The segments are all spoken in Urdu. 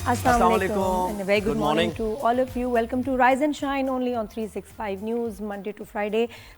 Assalamu alaikum and a very good morning to all of you. Welcome to Rise and Shine only on 365 News Monday to Friday.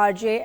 RJ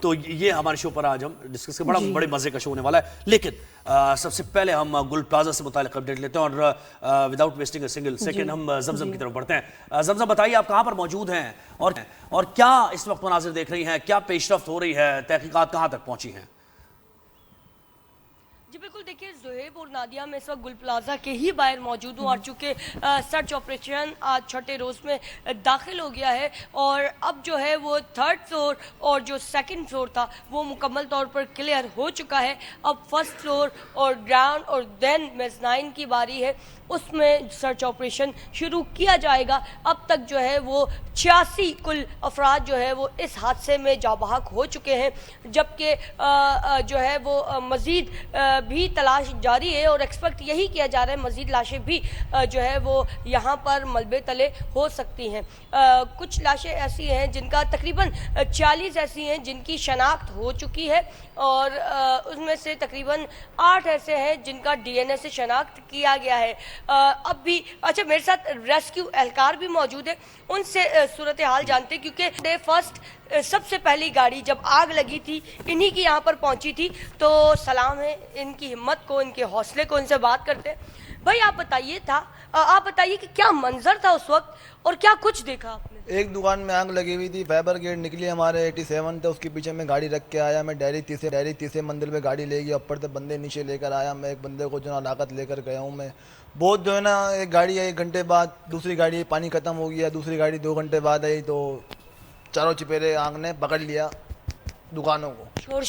تو یہ ہمارے شو پر آج ہم ڈسکس کے بڑے مزے کا شو ہونے والا ہے. لیکن سب سے پہلے ہم گل پلازا سے متعلق اپڈیٹ لیتے ہیں اور without wasting a single second ہم زمزم کی طرف بڑھتے ہیں. زمزم بتائیے آپ کہاں پر موجود ہیں اور کیا اس وقت مناظر دیکھ رہی ہیں, کیا پیش رفت ہو رہی ہے, تحقیقات کہاں تک پہنچی ہیں؟ جی بالکل, دیکھیے زہیب اور نادیہ میں اس وقت گل پلازا کے ہی باہر موجود ہوں, اور چونکہ سرچ آپریشن آج چھٹے روز میں داخل ہو گیا ہے, اور اب جو ہے وہ تھرڈ فلور اور جو سیکنڈ فلور تھا وہ مکمل طور پر کلیئر ہو چکا ہے. اب فرسٹ فلور اور گراؤنڈ اور دین میزنائن کی باری ہے, اس میں سرچ آپریشن شروع کیا جائے گا. اب تک جو ہے وہ 86 کل افراد جو ہے وہ اس حادثے میں جاں بحق ہو چکے ہیں, جبکہ جو ہے وہ مزید بھی تلاش جاری ہے, اور ایکسپیکٹ یہی کیا جا رہا ہے مزید لاشیں بھی جو ہے وہ یہاں پر ملبے تلے ہو سکتی ہیں. کچھ لاشیں ایسی ہیں جن کا تقریباً 40 ایسی ہیں جن کی شناخت ہو چکی ہے, اور اس میں سے تقریباً 8 ایسے ہیں جن کا ڈی این اے سے شناخت کیا گیا ہے. اب بھی اچھا میرے ساتھ ریسکیو اہلکار بھی موجود ہے, ان سے صورتحال جانتے ہیں, کیونکہ فرسٹ سب سے پہلی گاڑی جب آگ لگی تھی انہی کی یہاں پر پہنچی تھی. تو سلام ہے ان کی ہمت کو, ان کے حوصلے کو, ان سے بات کرتے ہیں. بھائی آپ بتائیے کہ کیا منظر تھا اس وقت اور کیا کچھ دیکھا آپ نے؟ ایک دکان میں آگ لگی ہوئی تھی, فائبر گیٹ نکلی ہمارے 87 تھے, اس کے پیچھے میں گاڑی رکھ کے آیا, میں ڈائری تیسرے منزل پہ گاڑی لے گیا, اوپر سے بندے نیچے لے کر آیا, میں ایک بندے کو جو ہلاکت لے کر گیا ہوں. میں بہت جو ہے نا, ایک گاڑی آئی 1 گھنٹے بعد, دوسری گاڑی پانی ختم ہو گیا, دوسری گاڑی 2 گھنٹے بعد آئی, تو چاروں چپیرے آگ نے پکڑ لیا دکانوں کو. شور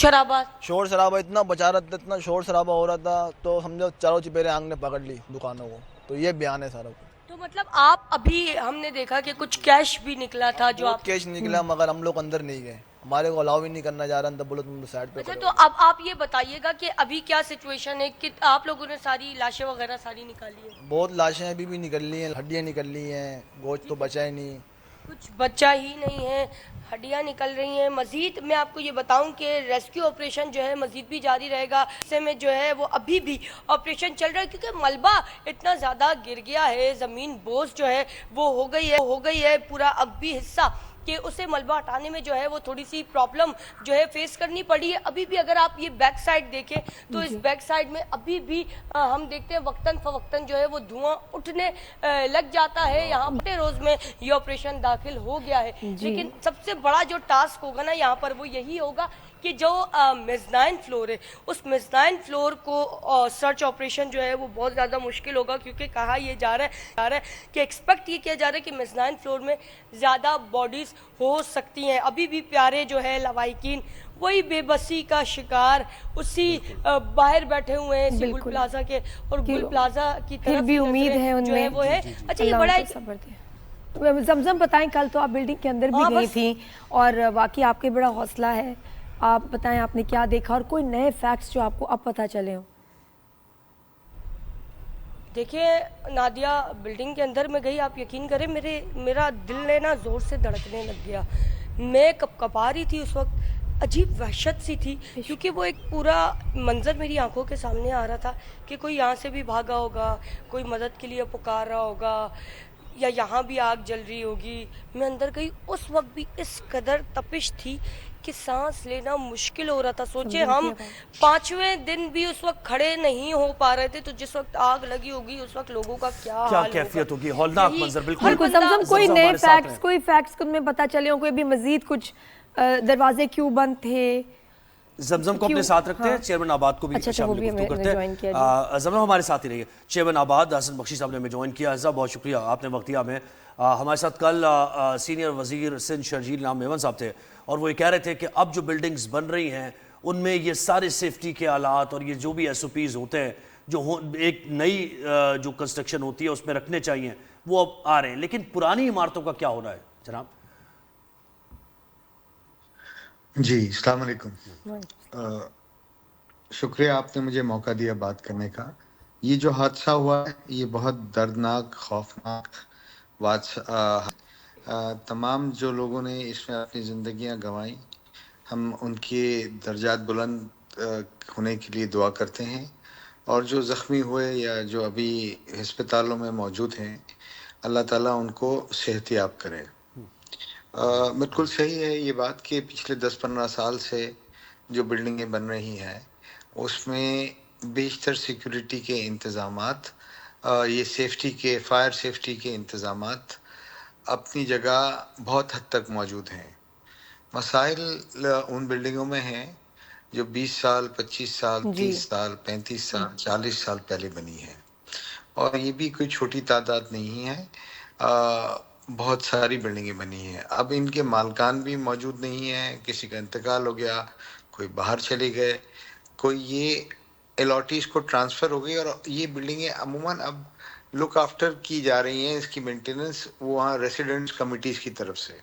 شرابہ اتنا بچا رہا تھا, اتنا شور شرابہ ہو رہا تھا, تو سمجھو چاروں چپیرے آگ نے پکڑ لی دکانوں کو. تو یہ بیان ہے سارا کو. تو مطلب آپ ابھی ہم نے دیکھا کہ کچھ کیش بھی نکلا تھا جو آپ, کیش نکلا, مگر ہم لوگ اندر نہیں گئے, ہمارے کو الاؤ بھی نہیں کرنا جا رہا تھا, بولو تم سائڈ پہ اچھا کرو. تو اب آپ یہ بتائیے گا کہ ابھی کیا سچویشن ہے, کہ آپ لوگوں نے ساری لاشیں وغیرہ ساری نکالی ہیں؟ بہت لاشیں ابھی بھی نکل لی ہیں, ہڈیاں نکل لی ہیں, گوشت تو بچا ہی نہیں. کچھ بچا ہی نہیں ہے, ہڈیاں نکل رہی ہیں. مزید میں آپ کو یہ بتاؤں کہ ریسکیو آپریشن جو ہے مزید بھی جاری رہے گا. اس میں جو ہے وہ ابھی بھی آپریشن چل رہا ہے, کیونکہ ملبہ اتنا زیادہ گر گیا ہے, زمین بوز جو ہے وہ ہو گئی ہے پورا اب بھی حصہ, کہ اسے ملبہ ہٹانے میں جو ہے وہ تھوڑی سی پرابلم جو ہے فیس کرنی پڑی ہے. ابھی بھی اگر آپ یہ بیک سائڈ دیکھیں تو اس بیک سائڈ میں ابھی بھی ہم دیکھتے ہیں وقتاً فوقتاً جو ہے وہ دھواں اٹھنے لگ جاتا ہے. یہاں پہ روز میں یہ آپریشن داخل ہو گیا ہے, لیکن سب سے بڑا جو ٹاسک ہوگا نا یہاں پر وہ یہی ہوگا کہ جو میزنائن فلور ہے اس میزنائن فلور کو سرچ آپریشن جو ہے وہ بہت زیادہ مشکل ہوگا, کیونکہ کہا یہ جا رہا ہے کہ ایکسپیکٹ یہ کیا جا رہا ہے کہ میزنائن فلور میں زیادہ باڈیز ہو سکتی ہیں. ابھی بھی پیارے جو ہے لوائقین وہی بے بسی کا شکار اسی باہر بیٹھے ہوئے ہیں گل پلازا کے, اور گل پلازا کی طرف بھی امید ہے ان جو ہے وہ ہے. اچھا یہ بڑا زمزم بتائیں, کل تو آپ بلڈنگ کے اندر بھی گئی تھیں اور واقعی آپ کے بڑا حوصلہ ہے, آپ بتائیں آپ نے کیا دیکھا اور کوئی نئے فیکٹس جو آپ کو اب پتہ چلے ہوں؟ دیکھیے نادیہ, بلڈنگ کے اندر میں گئی, آپ یقین کریں میرا دل نے نا زور سے دھڑکنے لگ گیا. میں کپا رہی تھی اس وقت, عجیب وحشت سی تھی, کیونکہ وہ ایک پورا منظر میری آنکھوں کے سامنے آ رہا تھا کہ کوئی یہاں سے بھی بھاگا ہوگا, کوئی مدد کے لیے پکار رہا ہوگا, یا یہاں بھی آگ جل رہی ہوگی. میں اندر گئی, اس وقت بھی اس قدر تپش تھی کہ سانس لینا مشکل ہو رہا تھا. سوچے ہم 5ویں دن بھی اس وقت کھڑے نہیں ہو پا رہے تھے, تو جس وقت آگ لگی ہوگی اس وقت لوگوں کا کیا حال ہوگا, کیفیت ہوگی, ہولناک منظر. بالکل زمزم, کوئی نئے فیکٹس, کوئی فیکٹس تمہیں پتہ چلے ہوں, کوئی بھی مزید کچھ دروازے کیوں بند تھے؟ زمزم کو اپنے ساتھ رکھتے ہیں, چیئرمین آباد کو بھی شامل گفتگو کرتے ہیں. زمزم ہمارے ساتھ ہی رہیے. چیئرمین آباد حسن بخشی صاحب نے ہمیں جوائن کیا. حضرت بہت شکریہ, آپ نے وقت دیا ہمیں. ہمارے ساتھ کل سینئر وزیر سندھ شرجیل نام میمن صاحب تھے, اور وہ یہ کہہ رہے تھے کہ اب جو بلڈنگز بن رہی ہیں ان میں یہ سارے سیفٹی کے آلات اور یہ جو بھی ایس او پیز ہوتے ہیں جو ایک نئی جو کنسٹرکشن ہوتی ہے اس میں رکھنے چاہیے, وہ اب آ رہے ہیں. لیکن پرانی عمارتوں کا کیا ہونا ہے جناب؟ جی السلام علیکم. شکریہ آپ نے مجھے موقع دیا بات کرنے کا. یہ جو حادثہ ہوا ہے یہ بہت دردناک, خوفناک تمام جو لوگوں نے اس میں اپنی زندگیاں گنوائیں, ہم ان کے درجات بلند ہونے کے لیے دعا کرتے ہیں, اور جو زخمی ہوئے یا جو ابھی ہسپتالوں میں موجود ہیں اللہ تعالیٰ ان کو صحت یاب کرے. بالکل صحیح ہے یہ بات کہ پچھلے 10-15 سال سے جو بلڈنگیں بن رہی ہیں اس میں بیشتر سیکیورٹی کے انتظامات، یہ سیفٹی کے، فائر سیفٹی کے انتظامات اپنی جگہ بہت حد تک موجود ہیں۔ مسائل ان بلڈنگوں میں ہیں جو 20 سال، 25 سال، جی 30 سال، 35 سال، 40 سال پہلے بنی ہے، اور یہ بھی کوئی چھوٹی تعداد نہیں ہے۔ بہت ساری بلڈنگیں بنی ہیں، اب ان کے مالکان بھی موجود نہیں ہیں، کسی کا انتقال ہو گیا، کوئی باہر چلے گئے، کوئی یہ الاٹیز کو ٹرانسفر ہو گئی، اور یہ بلڈنگیں عموماً اب لک آفٹر کی جا رہی ہیں، اس کی مینٹیننس وہاں ریسیڈنٹس کمیٹیز کی طرف سے۔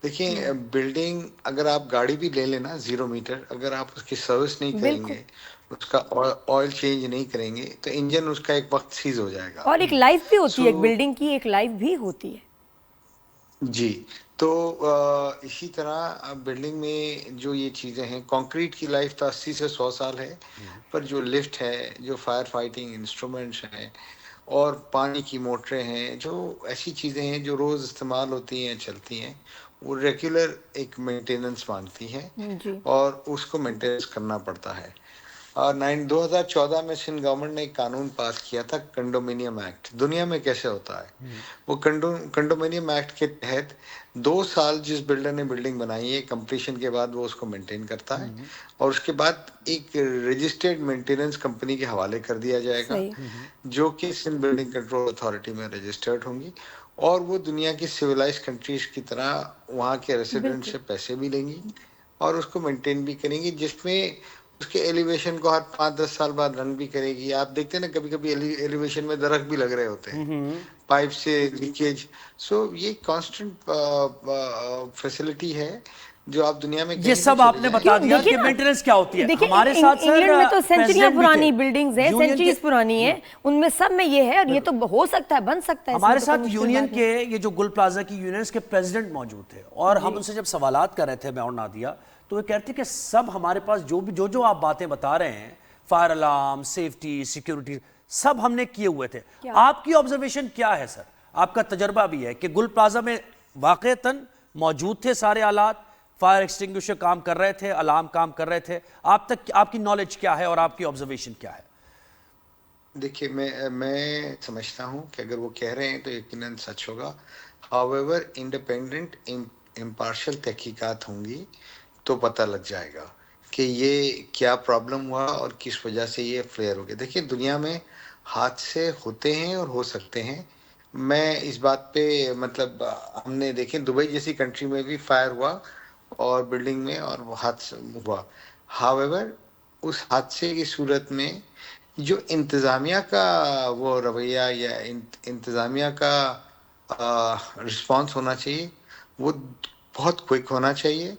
دیکھیں بلڈنگ اگر آپ گاڑی بھی لے لینا 0 میٹر، اگر آپ اس کی سروس نہیں کریں بالکل، گے، اس کا آئل چینج نہیں کریں گے، تو انجن اس کا ایک وقت سیز ہو جائے گا۔ اور ایک لائف بھی ہوتی ہے، ایک سو بلڈنگ کی ایک لائف بھی ہوتی ہے۔ جی، تو اسی طرح بلڈنگ میں جو یہ چیزیں ہیں، کنکریٹ کی لائف تو 80 سے 100 سال ہے، پر جو لفٹ ہے، جو فائر فائٹنگ انسٹرومنٹس ہیں، اور پانی کی موٹریں ہیں، جو ایسی چیزیں ہیں جو روز استعمال ہوتی ہیں، چلتی ہیں، وہ ریگولر ایک مینٹیننس مانگتی ہیں، جی اور اس کو مینٹیننس کرنا پڑتا ہے۔ اور 2014 میں سندھ گورنمنٹ نے ایک قانون پاس کیا تھا، کنڈومینیم ایکٹ۔ دنیا میں کیسے ہوتا ہے وہ کنڈومینیم ایکٹ کے تحت 2 سال جس بلڈر نے بلڈنگ بنائی ہے، کمپلیشن کے بعد وہ اس کو مینٹین کرتا ہے، اور اس کے بعد ایک رجسٹرڈ مینٹیننس کمپنی کے حوالے کر دیا جائے گا، صحیح، جو کہ سندھ بلڈنگ کنٹرول اتھارٹی میں رجسٹرڈ ہوں گی، اور وہ دنیا کی سویلائز کنٹریز کی طرح وہاں کے ریسیڈنٹ بالکل سے پیسے بھی لیں گی اور اس کو مینٹین بھی کریں گی، جس میں اس کے ایلیویشن کو ہر 5-10 سال بعد رنگ بھی کرے گی۔ آپ دیکھتے ہیں نا کبھی کبھی ایلیویشن میں درخت بھی لگ رہے ہوتے ہیں، پائپ سے لیکیج۔ سو یہ کانسٹنٹ فیسلٹی ہے جو آپ دنیا میں یہ کہیں سب بھی آپ چلے نے جائیں۔ بتا دیا دیکھیں کہ نا، مینٹیننس کیا ہوتی ہے۔ دیکھیں ہمارے ساتھ سر انگلینڈ میں تو سینچریاں پریزیڈنٹ بھی پرانی تھے بلڈنگز ہیں، یونین کے، سینچریز پرانی ہیں، ان میں سب میں یہ ہے، اور یہ تو ہو سکتا ہے، بن سکتا ہے، اس میں ہمارے تو ساتھ کوئی مشکل یونین بات نہیں۔ کے، یہ جو گل پلازا کی یونینز کے پریزیڈنٹ موجود تھے، اور ہم ان سے جب سوالات کر رہے تھے، میں اور نادیہ، تو وہ کہتے کہ سب ہمارے پاس جو آپ باتیں بتا رہے ہیں، فائر الارم، سیفٹی، سیکیورٹی، سب ہم نے کیے ہوئے تھے۔ آپ کی آبزرویشن کیا ہے سر؟ آپ کا تجربہ بھی ہے کہ گل پلازا میں واقعتاً موجود تھے سارے آلات، فائر ایکسٹنگوشر کام کر رہے تھے، الارم کام کر رہے تھے، آپ تک آپ کی نالج کیا ہے اور آپ کی آبزرویشن کیا ہے؟ دیکھیے میں سمجھتا ہوں کہ اگر وہ کہہ رہے ہیں تو یقیناً سچ ہوگا۔ however انڈیپینڈنٹ امپارشل تحقیقات ہوں گی تو پتہ لگ جائے گا کہ یہ کیا پرابلم ہوا اور کس وجہ سے یہ فلیئر ہو گیا۔ دیکھیے دنیا میں حادثے ہوتے ہیں اور ہو سکتے ہیں، میں اس بات پہ مطلب ہم نے دیکھیں دبئی جیسی کنٹری میں بھی فائر ہوا اور بلڈنگ میں، اور وہ حادثہ ہوا۔ however اس حادثے کی صورت میں جو انتظامیہ کا وہ رویہ یا انتظامیہ کا رسپانس ہونا چاہیے، وہ بہت کوئک ہونا چاہیے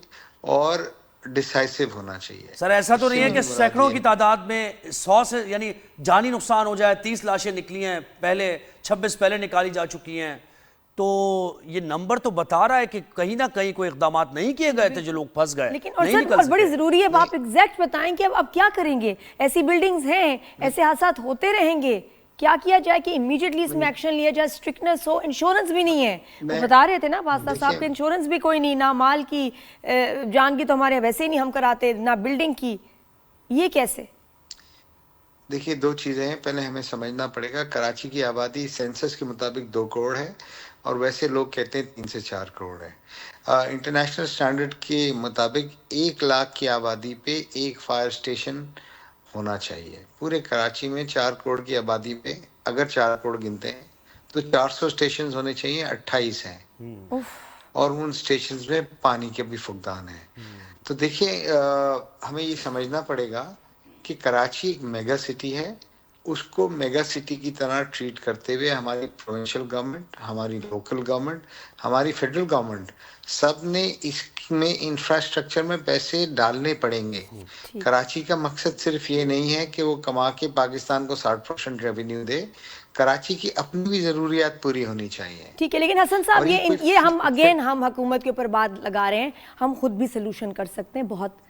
اور ڈیسائسو ہونا چاہیے۔ سر ایسا تو اس سے نہیں ہے کہ میری مراد سینکڑوں یہ کی تعداد میں 100 سے یعنی جانی نقصان ہو جائے، 30 لاشیں نکلی ہیں، پہلے 26 پہلے نکالی جا چکی ہیں، تو یہ نمبر تو بتا رہا ہے کہ کہیں نہ کہیں کوئی اقدامات نہیں کیے گئے تھے جو لوگ پھنس گئے، لیکن اور نہیں سر نکل بہت بڑی سکے۔ ضروری ہے، اب آپ ایگزیکٹ بتائیں کہ اب کیا کریں گے؟ ایسی بلڈنگز ہیں، ایسے حادثات ہوتے رہیں گے، کیا کیا جائے کہ امیڈیٹلی اس میں ایکشن لیا جائے، اسٹرکٹنس ہو، انشورنس بھی نہیں ہے، وہ بتا رہے تھے نا واسطہ صاحب کہ انشورنس بھی کوئی نہیں، نہ مال کی جان کی تو ہمارے ویسے ہی نہیں ہم کراتے، نہ بلڈنگ کی، یہ کیسے؟ دیکھیے 2 چیزیں ہیں، پہلے ہمیں سمجھنا پڑے گا کراچی کی آبادی سینسس کے مطابق 2 کروڑ ہے، اور ویسے لوگ کہتے ہیں 3 سے 4 کروڑ ہے۔ انٹرنیشنل سٹینڈرڈ کے مطابق 1 لاکھ کی آبادی پہ ایک فائر اسٹیشن ہونا چاہیے۔ پورے کراچی میں 4 کروڑ کی آبادی پہ اگر 4 کروڑ گنتے ہیں تو 400 اسٹیشنز ہونے چاہیے، 28 ہیں، اور ان اسٹیشنز میں پانی کے بھی فقدان ہیں۔ تو دیکھیں ہمیں یہ سمجھنا پڑے گا کہ کراچی ایک میگا سٹی ہے، اس کو میگا سٹی کی طرح ٹریٹ کرتے ہوئے ہماری پروونشل گورنمنٹ، ہماری لوکل گورنمنٹ، ہماری فیڈرل گورنمنٹ، سب نے اس میں انفراسٹرکچر میں پیسے ڈالنے پڑیں گے۔ کراچی کا مقصد صرف یہ نہیں ہے کہ وہ کما کے پاکستان کو 60% ریونیو دے، کراچی کی اپنی بھی ضروریات پوری ہونی چاہیے۔ ٹھیک ہے، لیکن حسن صاحب اور یہ ہم اگین ہم حکومت کے اوپر بات لگا رہے ہیں، ہم خود بھی سلوشن کر سکتے ہیں، بہت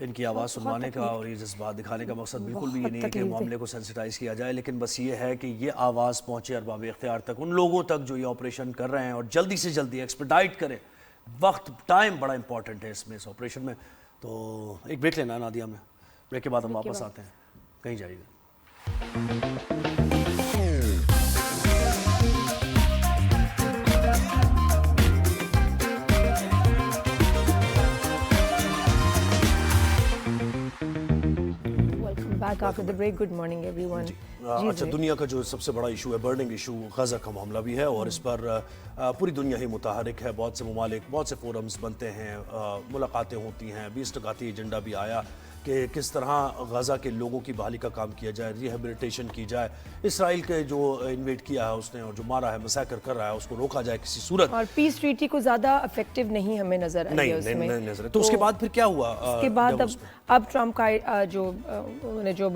ان کی آواز سنوانے کا اور یہ جذبات دکھانے کا مقصد بالکل بھی یہ نہیں ہے کہ معاملے کو سینسیٹائز کیا جائے، لیکن بس یہ ہے کہ یہ آواز پہنچے ارباب اختیار تک، ان لوگوں تک جو یہ آپریشن کر رہے ہیں، اور جلدی سے جلدی ایکسپیڈائٹ کریں. وقت ٹائم بڑا امپورٹنٹ ہے اس آپریشن میں. تو ایک بریک لینا ہے نادیہ میں، بریک کے بعد ہم واپس آتے ہیں. کہیں جائیے گا. After the break, good morning everyone. اچھا، دنیا کا جو سب سے بڑا ایشو ہے، برننگ ایشو، غزہ کا معاملہ بھی ہے، اور اس پر پوری دنیا ہی متحرک ہے. بہت سے ممالک، بہت سے فورمز بنتے ہیں، ملاقاتیں ہوتی ہیں. 20 ٹکاتی ایجنڈا بھی آیا کہ کس طرح غزہ کے لوگوں کی بحالی کا کام کیا جائے، ریہیبلیٹیشن کی جائے. اسرائیل کے جو انویٹ کیا ہے اس نے، اور جو مارا ہے، مسیکر کر رہا ہے، اس کو روکا جائے کسی صورت. اور پیس ٹریٹی کو زیادہ افیکٹو نہیں ہمیں نظر آئی ہے اس میں. نہیں نظر. تو اس کے بعد پھر کیا ہوا؟ اس کے بعد اب ٹرمپ کا جو انہوں نے جو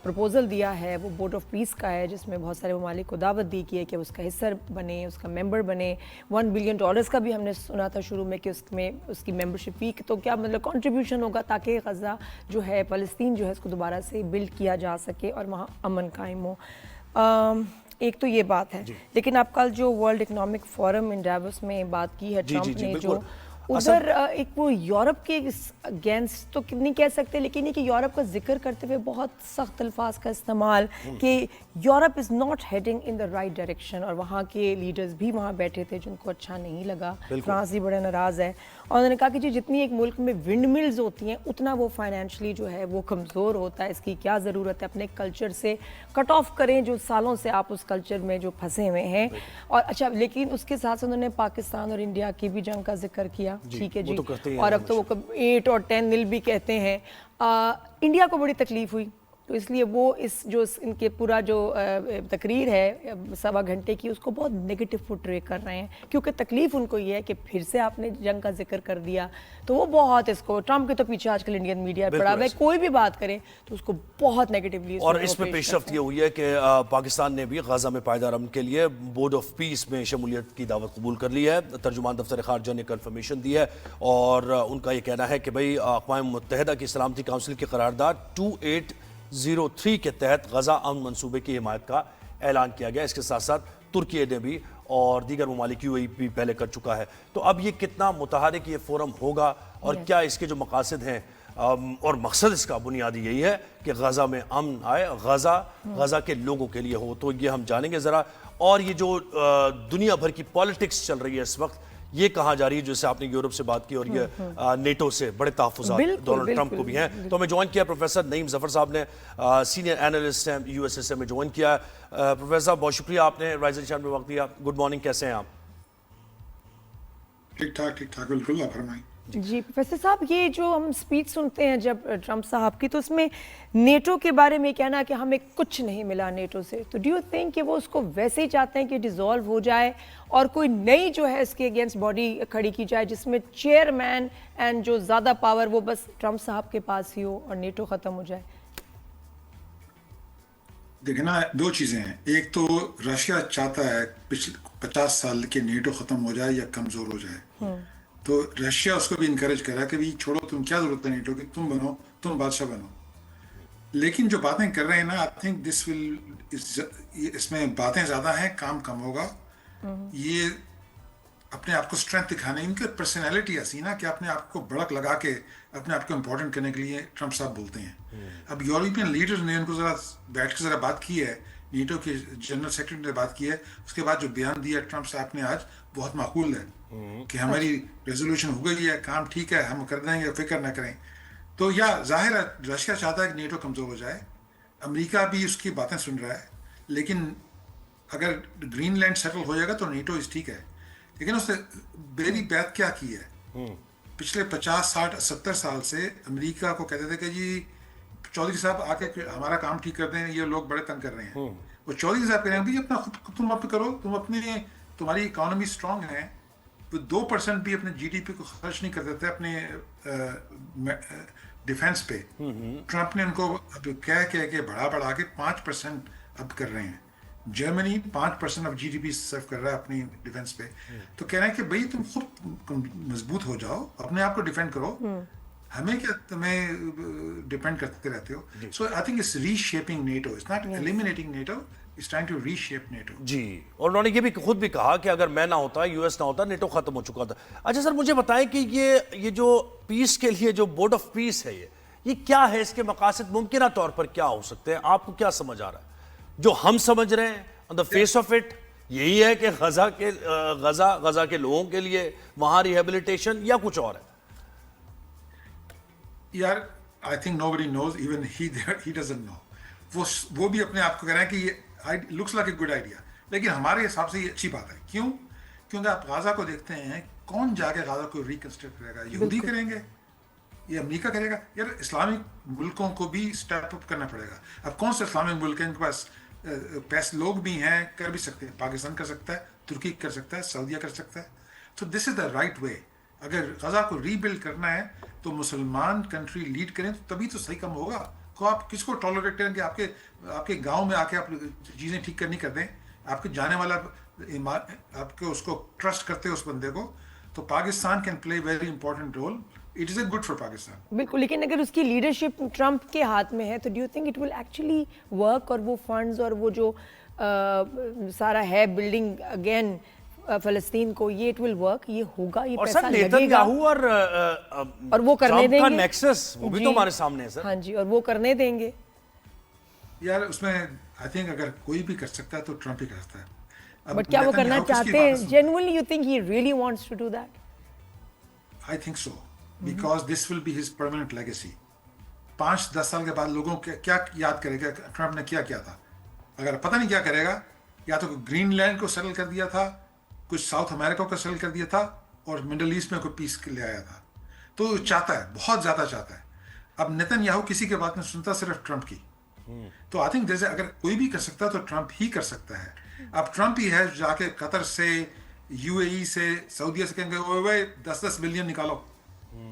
پروپوزل دیا ہے وہ بورڈ آف پیس کا ہے، جس میں بہت سارے ممالک کو دعوت دی ہے کہ اس کا حصہ بنے، اس کا ممبر بنے. $1 بلین کا بھی ہم نے سنا تھا شروع میں کہ اس میں اس کی ممبرشپ فی تو کیا مطلب کنٹریبیوشن ہوگا، تاکہ غزہ جو ہے، فلسطین جو ہے، اس کو دوبارہ سے بلڈ کیا جا سکے اور وہاں امن قائم ہو. ایک تو یہ بات ہے. لیکن اب کل جو ورلڈ اکنامک فورم ان ڈیووس میں بات کی ہے ٹرمپ نے، جو ادھر ایک وہ یورپ کے اگینسٹ تو نہیں کہہ سکتے، لیکن یہ کہ یورپ کا ذکر کرتے ہوئے بہت سخت الفاظ کا استعمال کہ Europe is not heading in the right direction. اور وہاں کے لیڈرز بھی وہاں بیٹھے تھے جن کو اچھا نہیں لگا. فرانس بھی بڑا ناراض ہے، اور انہوں نے کہا کہ جی جتنی ایک ملک میں ونڈ ملز ہوتی ہیں اتنا وہ فائنینشلی جو ہے وہ کمزور ہوتا ہے. اس کی کیا ضرورت ہے، اپنے کلچر سے کٹ آف کریں جو سالوں سے آپ اس کلچر میں جو پھنسے ہوئے ہیں. اور اچھا، لیکن اس کے ساتھ انہوں نے پاکستان اور انڈیا کی بھی جنگ کا ذکر کیا. ٹھیک ہے جی، اور اب تو وہ 8 اور 10 نل بھی کہتے ہیں. انڈیا کو بڑی تکلیف ہوئی، تو اس لیے وہ ان کے پورا جو تقریر ہے 1.25 گھنٹے کی، اس کو بہت نیگیٹو پورٹرے کر رہے ہیں، کیونکہ تکلیف ان کو یہ ہے کہ پھر سے آپ نے جنگ کا ذکر کر دیا. تو وہ بہت اس کو ٹرمپ کے تو پیچھے آج کل انڈین میڈیا پڑا ہوا ہے، کوئی بھی بات کرے تو اس کو بہت نیگیٹیولی. اور اس میں پیش رفت یہ ہوئی ہے کہ پاکستان نے بھی غزہ میں پائیدار امن کے لیے بورڈ آف پیس میں شمولیت کی دعوت قبول کر لی ہے. ترجمان دفتر خارجہ نے کنفرمیشن دی ہے، اور ان کا یہ کہنا ہے کہ بھئی اقوام متحدہ کی سلامتی کونسل کی قرارداد 2803 کے تحت غزہ امن منصوبے کی حمایت کا اعلان کیا گیا. اس کے ساتھ ساتھ ترکی نے بھی اور دیگر ممالک UAE بھی پہلے کر چکا ہے. تو اب یہ کتنا متحرک یہ فورم ہوگا، اور کیا اس کے جو مقاصد ہیں، اور مقصد اس کا بنیادی یہی ہے کہ غزہ میں امن آئے، غزہ کے لوگوں کے لیے ہو. تو یہ ہم جانیں گے ذرا. اور یہ جو دنیا بھر کی پالیٹکس چل رہی ہے اس وقت، یہ کہاں جا رہی ہے، جیسے آپ نے یورپ سے بات کی، اور یہ نیٹو سے بڑے تحفظات ڈونلڈ ٹرمپ کو بھی ہیں. تو ہمیں جوائن کیا پروفیسر نعیم ظفر صاحب نے، سینئر اینالسٹ ہیں USA میں جوائن کیا. پروفیسر صاحب بہت شکریہ، آپ نے رائز اینڈ شائن میں وقت دیا. گڈ مارننگ، کیسے ہیں آپ؟ ٹھیک ٹھاک بالکل، آپ فرمائیں. جی پروفیسر صاحب، یہ جو ہم سپیچ سنتے ہیں جب ٹرمپ صاحب کی، تو اس میں نیٹو کے بارے میں کہنا کہ ہمیں کچھ نہیں ملا نیٹو سے، تو ڈو یو تھنک کہ وہ اس کو ویسے ہی چاہتے ہیں کہ ڈیزالو ہو جائے اور کوئی نئی جو ہے اس کے اگینسٹ باڈی کھڑی کی جائے، جس میں چیئرمین اینڈ جو زیادہ پاور وہ بس ٹرمپ صاحب کے پاس ہی ہو اور نیٹو ختم ہو جائے؟ دیکھنا، دو چیزیں ہیں. ایک تو رشیا چاہتا ہے پچھلے 50 سال کے نیٹو ختم ہو جائے یا کمزور ہو جائے. تو رشیا اس کو بھی انکریج کر رہا ہے کہ بھی چھوڑو، تم کیا ضرورت ہے نیٹو کی، تم بنو، تم بادشاہ بنو. لیکن جو باتیں کر رہے ہیں نا، آئی تھنک اس میں باتیں زیادہ ہیں، کام کم ہوگا. یہ اپنے آپ کو اسٹرینتھ دکھانے، ان کی پرسنالٹی ایسی نا کہ اپنے آپ کو بڑک لگا کے اپنے آپ کو امپورٹنٹ کرنے کے لیے ٹرمپ صاحب بولتے ہیں. اب یورپین لیڈرز نے ان کو ذرا بیٹھ کے ذرا بات کی ہے، نیٹو کے جنرل سیکرٹری نے بات کی ہے، اس کے بعد جو بیان دیا ٹرمپ صاحب نے آج بہت معقول ہے کہ ہماری ریزولوشن ہو گئی ہے، کام ٹھیک ہے، ہم کر دیں گے، فکر نہ کریں. تو یا ظاہر ہے رشیا چاہتا ہے کہ نیٹو کمزور ہو جائے، امریکہ بھی اس کی باتیں سن رہا ہے. لیکن اگر گرین لینڈ سیٹل ہو جائے گا تو نیٹو اس ٹھیک ہے. لیکن اس نے بیری بیعت کیا کی ہے؟ پچھلے 50 60 70 سال سے امریکہ کو کہتے تھے کہ جی چودھری صاحب آ کے ہمارا کام ٹھیک کر دیں، یہ لوگ بڑے تنگ کر رہے ہیں. وہ چودھری صاحب کہہ رہے ہیں بھائی اپنا خود تم اپ کرو، تم تمہاری اکانومی اسٹرانگ ہے. وہ 2% بھی اپنے GDP کو خرچ نہیں کرتے تھے اپنے ڈیفینس پہ. ٹرمپ نے ان کو اب کہہ بڑھا کے 5% اب کر رہے ہیں. جرمنی 5% آف GDP صرف کر رہا ہے اپنی ڈیفینس پہ. تو کہہ رہے ہیں کہ بھائی تم خود مضبوط ہو جاؤ، اپنے آپ کو ڈیفینڈ کرو. ہمیں کیا تمہیں ڈپینڈ کرتے رہتے ہو. So I think it's reshaping NATO, it's not eliminating NATO, it's trying to reshape NATO. جی, اور انہوں نے یہ بھی خود بھی کہا کہ اگر میں نہ ہوتا, یو ایس نہ ہوتا, نیٹو ختم ہو چکا تھا. اچھا سر مجھے بتائیں کہ یہ جو پیس کے لیے جو بورڈ آف پیس ہے یہ کیا ہے, اس کے مقاصد ممکنہ طور پر کیا ہو سکتے ہیں, آپ کو کیا سمجھ آ رہا ہے؟ جو ہم سمجھ رہے ہیں آن دا فیس آف اٹ یہی ہے کہ غزہ کے لوگوں کے لیے وہاں ریہیبلیٹیشن, یا کچھ اور ہے؟ یار I think nobody knows, even he doesn't know. وہ بھی اپنے آپ کو کہہ رہے ہیں کہ یہ looks like a good idea, لیکن ہمارے حساب سے یہ اچھی بات ہے. کیوں؟ کیونکہ آپ غزہ کو دیکھتے ہیں, کون جا کے غزہ کو ریکنسٹرکٹ کرے گا؟ یہودی کریں گے, یہ امریکہ کرے گا؟ یار اسلامک ملکوں کو بھی اسٹیپ اپ کرنا پڑے گا. اب کون سے اسلامک ملک ہیں ان کے پاس پیسے, لوگ بھی ہیں, کر بھی سکتے ہیں. پاکستان کر سکتا ہے, ترکی کر سکتا ہے, سعودیہ کر سکتا ہے. تو دس از دا رائٹ وے. اگر غزہ کو ری بلڈ کرنا ہے تو مسلمان کنٹری لیڈ کریں تو تبھی تو صحیح کم ہوگا. کو آپ کس کو ٹالریٹ کریں کہ آپ کے گاؤں میں آ کے آپ چیزیں ٹھیک کرنی کر دیں؟ آپ کے جانے والا آپ کے اس کو ٹرسٹ کرتے اس بندے کو, تو Pakistan can play very important role. It is a good for Pakistan. بالکل, لیکن اگر اس کی لیڈرشپ ٹرمپ کے ہاتھ میں ہے تو do you think it will actually work, اور وہ فنڈز اور وہ جو سارا ہے بلڈنگ اگین فلسطین کو, یہ اٹ ول ورک, یہ ہوگا, یہ پیسہ لگے گا, اور وہ کرنے دیں گے. نیکسس وہ بھی تو ہمارے سامنے ہے سر. ہاں جی, اور وہ کرنے دیں گے. یار اس میں آئی تھنک اگر کوئی بھی کر سکتا ہے تو ٹرمپ ہی کر سکتا ہے. بٹ کیا وہ کرنا چاہتے ہیں genuinely? You think he really wants to do that? I think so, because this will be his permanent legacy. 5-10 سال کے بعد لوگوں کو کیا یاد کرے گا ٹرمپ نے کیا کیا تھا؟ اگر پتہ نہیں کیا کرے گا, یا تو گرین لینڈ کو سیٹل کر دیا تھا, کچھ ساؤتھ امریکہ کو سیٹل کر دیا تھا, اور مڈل ایسٹ میں کوئی پیس لے آیا تھا. تو چاہتا ہے, بہت زیادہ چاہتا ہے. اب نیتن یاہو کسی کے بات نہیں سنتا, صرف ٹرمپ کی. تو آئی تھنک جیسے اگر کوئی بھی کر سکتا ہے تو ٹرمپ ہی کر سکتا ہے. اب ٹرمپ ہی ہے جا کے قطر سے, یو اے ای سے, سعودیہ سے کہیں گے اوے 10-10 بلین نکالو,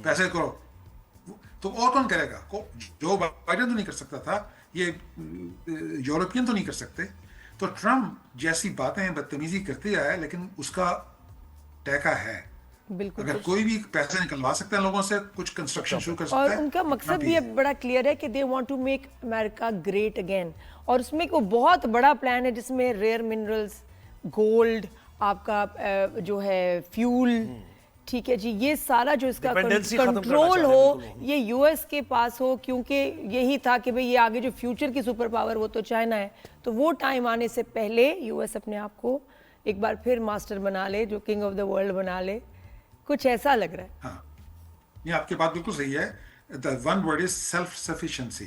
پیسے کرو. تو اور کون کرے گا؟ جو بائیڈن تو نہیں کر سکتا تھا, یہ یورپین تو نہیں کر سکتے. تو ٹرمپ جیسی باتیں بدتمیزی کرتے آیا, لیکن اس کا ٹیکا ہے. بالکل, اگر کوئی بھی پیسے نکلوا سکتے ہیں لوگوں سے, کچھ کنسٹرکشن شروع کر سکتا ہے. اور ان کا مقصد بھی بڑا کلیئر ہے کہ they want to make America great again, اور اس میں کوئی بہت بڑا پلان ہے جس میں ریئر منرلز, گولڈ, آپ کا جو ہے فیول, ٹھیک ہے جی, یہ سارا جو اس کا کنٹرول ہو یہ یو ایس کے پاس ہو, کیونکہ یہی تھا کہ بھئی یہ آگے جو فیوچر کی سپر پاور وہ تو چائنا ہے. تو وہ ٹائم آنے سے پہلے یو ایس اپنے آپ کو ایک بار پھر ماسٹر بنا لے, جو کنگ آف دا ورلڈ بنا لے, کچھ ایسا لگ رہا ہے. ہاں, یہ آپ کی بات بالکل صحیح ہے. The one word is self sufficiency.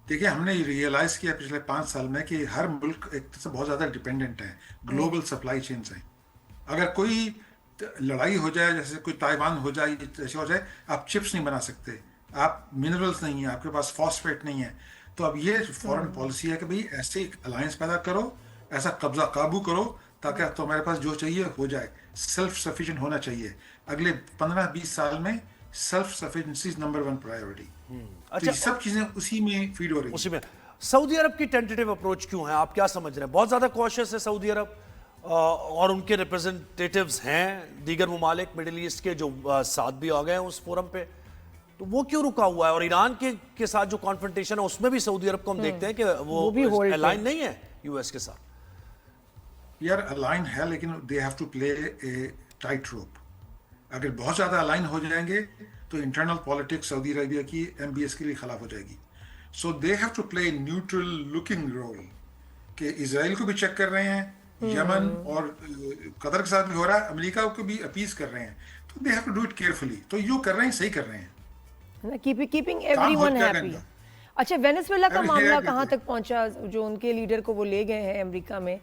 دیکھیے ہم نے ریئلائز کیا پچھلے 5 سال میں کہ ہر ملک ایک سے بہت زیادہ ڈیپینڈنٹ ہے گلوبل سپلائی چین سے. اگر کوئی لڑائی ہو جائے, جیسے کوئی تائیوان ہو جائے, جیسے ہو جائے, آپ چپس نہیں بنا سکتے, آپ منرلس نہیں ہیں, آپ کے پاس فاسفیٹ نہیں ہے. تو اب یہ فورن پالیسی ہے کہ بھئی ایسے ایک الائنس پیدا کرو, ایسا قبضہ قابو کرو تاکہ تمہارے پاس جو چاہیے ہو جائے. سیلف سفیشینٹ ہونا چاہیے. اگلے 15-20 سال میں self sufficiency is number 1 priority. اچھا, سب چیزیں اسی میں فیڈ ہو رہی ہیں. اسی میں سعودی عرب کی ٹینٹیٹیو اپروچ کیوں ہے, آپ کیا سمجھ رہے ہیں؟ بہت زیادہ کوشش ہے سعودی عرب, اور ان کے ریپرزنٹیٹیوز ہیں دیگر ممالک مڈل ایسٹ کے جو ساتھ بھی آ گئے ہیں اس فورم پہ, تو وہ کیوں رکا ہوا ہے؟ اور ایران کے ساتھ جو کانفرنٹیشن ہے اس میں بھی سعودی عرب کو ہم دیکھتے ہیں کہ وہ الائن نہیں ہے یو ایس کے ساتھ. یار الائن ہے, لیکن they have to play a tight rope. اگر بہت زیادہ الائن ہو جائیں گے تو انٹرنل پالیٹکس سعودی عربیہ کی ایم بی ایس کے لیے خلاف ہو جائے گی. So they have to play neutral looking role, کہ اسرائیل کو بھی چیک کر رہے ہیں, یمن اور قطر کے ساتھ بھی ہو رہا ہے, امریکہ کو بھی اپیز کر رہے ہیں. تو they have to do it carefully. تو یہ کر رہے ہیں, صحیح کر رہے ہیں, کیپنگ ایوری ون ہیپی. اچھا, وینیزویلا کا معاملہ کہاں تک پہنچا؟ جو ان کے لیڈر کو وہ لے گئے ہیں امریکہ میں,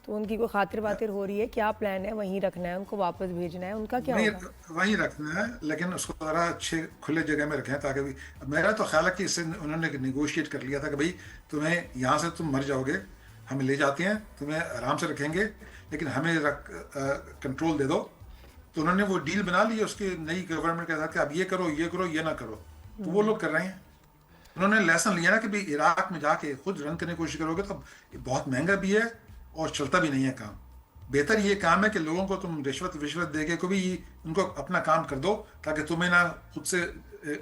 تو ان کی کوئی خاطر باتر ہو رہی ہے؟ کیا پلان ہے؟ وہیں رکھنا ہے ان کو, واپس بھیجنا ہے, ان کا کیا ہوگا؟ وہیں رکھنا ہے, لیکن اس کو ذرا اچھے کھلے جگہ میں رکھیں تاکہ میرا تو خیال ہے کہ اس سے انہوں نے نیگوشیٹ کر لیا تھا کہ بھائی تمہیں یہاں سے تم مر جاؤ گے, ہم لے جاتے ہیں, تمہیں آرام سے رکھیں گے, لیکن ہمیں کنٹرول دے دو. تو انہوں نے وہ ڈیل بنا لی اس کی نئی گورنمنٹ کے ساتھ کہ اب یہ کرو, یہ نہ کرو. تو وہ لوگ کر رہے ہیں. انہوں نے لیسن لیا نا کہ بھائی عراق میں جا کے خود رن کرنے کی کوشش کرو گے تو بہت مہنگا بھی ہے اور چلتا بھی نہیں ہے کام. بہتر یہ کام ہے کہ لوگوں کو تم رشوت دے کے کو بھی ان کو اپنا کام کر دو تاکہ تمہیں نہ خود سے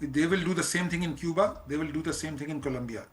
They will do the same thing in Cuba, they will do the same thing in Colombia.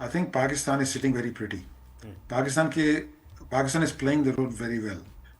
I think Pakistan is sitting very pretty. Pakistan is playing the role very well.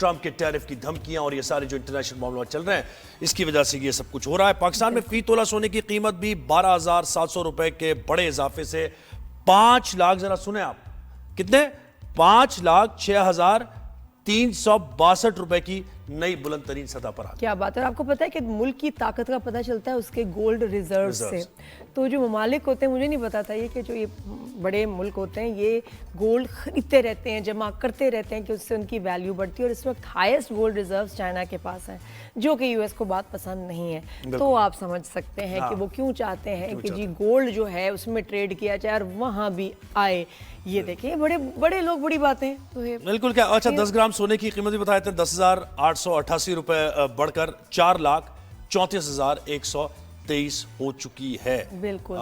Trump کے ٹیرف کی دھمکیاں اور یہ سارے جو انٹرنیشنل معاملات چل رہے ہیں اس کی وجہ سے یہ سب کچھ ہو رہا ہے. پاکستان میں فی تولہ سونے کی قیمت بھی 12,700 روپے کے بڑے اضافے سے 5 لاکھ, ذرا سنیں آپ کتنے, 5,06,362 روپے کی نئی بلند ترین سطح پر آ گئی. کیا بات ہے. اور آپ کو پتا ہے کہ ملک کی طاقت کا پتہ چلتا ہے اس کے گولڈ ریزرو سے. تو جو ممالک ہوتے ہیں, مجھے نہیں پتا تھا یہ کہ جو یہ بڑے ملک ہوتے ہیں یہ گولڈ خریدتے رہتے ہیں, جمع کرتے رہتے ہیں کہ اس سے ان کی ویلیو بڑھتی ہے. اور اس وقت ہائیسٹ گولڈ ریزروز چائنا کے پاس ہیں, جو کہ یو ایس کو بات پسند نہیں ہے. تو آپ سمجھ سکتے ہیں کہ وہ کیوں چاہتے ہیں کہ جی گولڈ جو ہے اس میں ٹریڈ کیا جائے اور وہاں بھی آئے. یہ دیکھیں بڑے بڑے لوگ بڑی باتیں تو ہے. بالکل. کیا اچھا 10 گرام سونے کی قیمت بھی بتائے تھے, 10,888 روپے بڑھ کر 4,34,123 ہو چکی ہے. بالکل.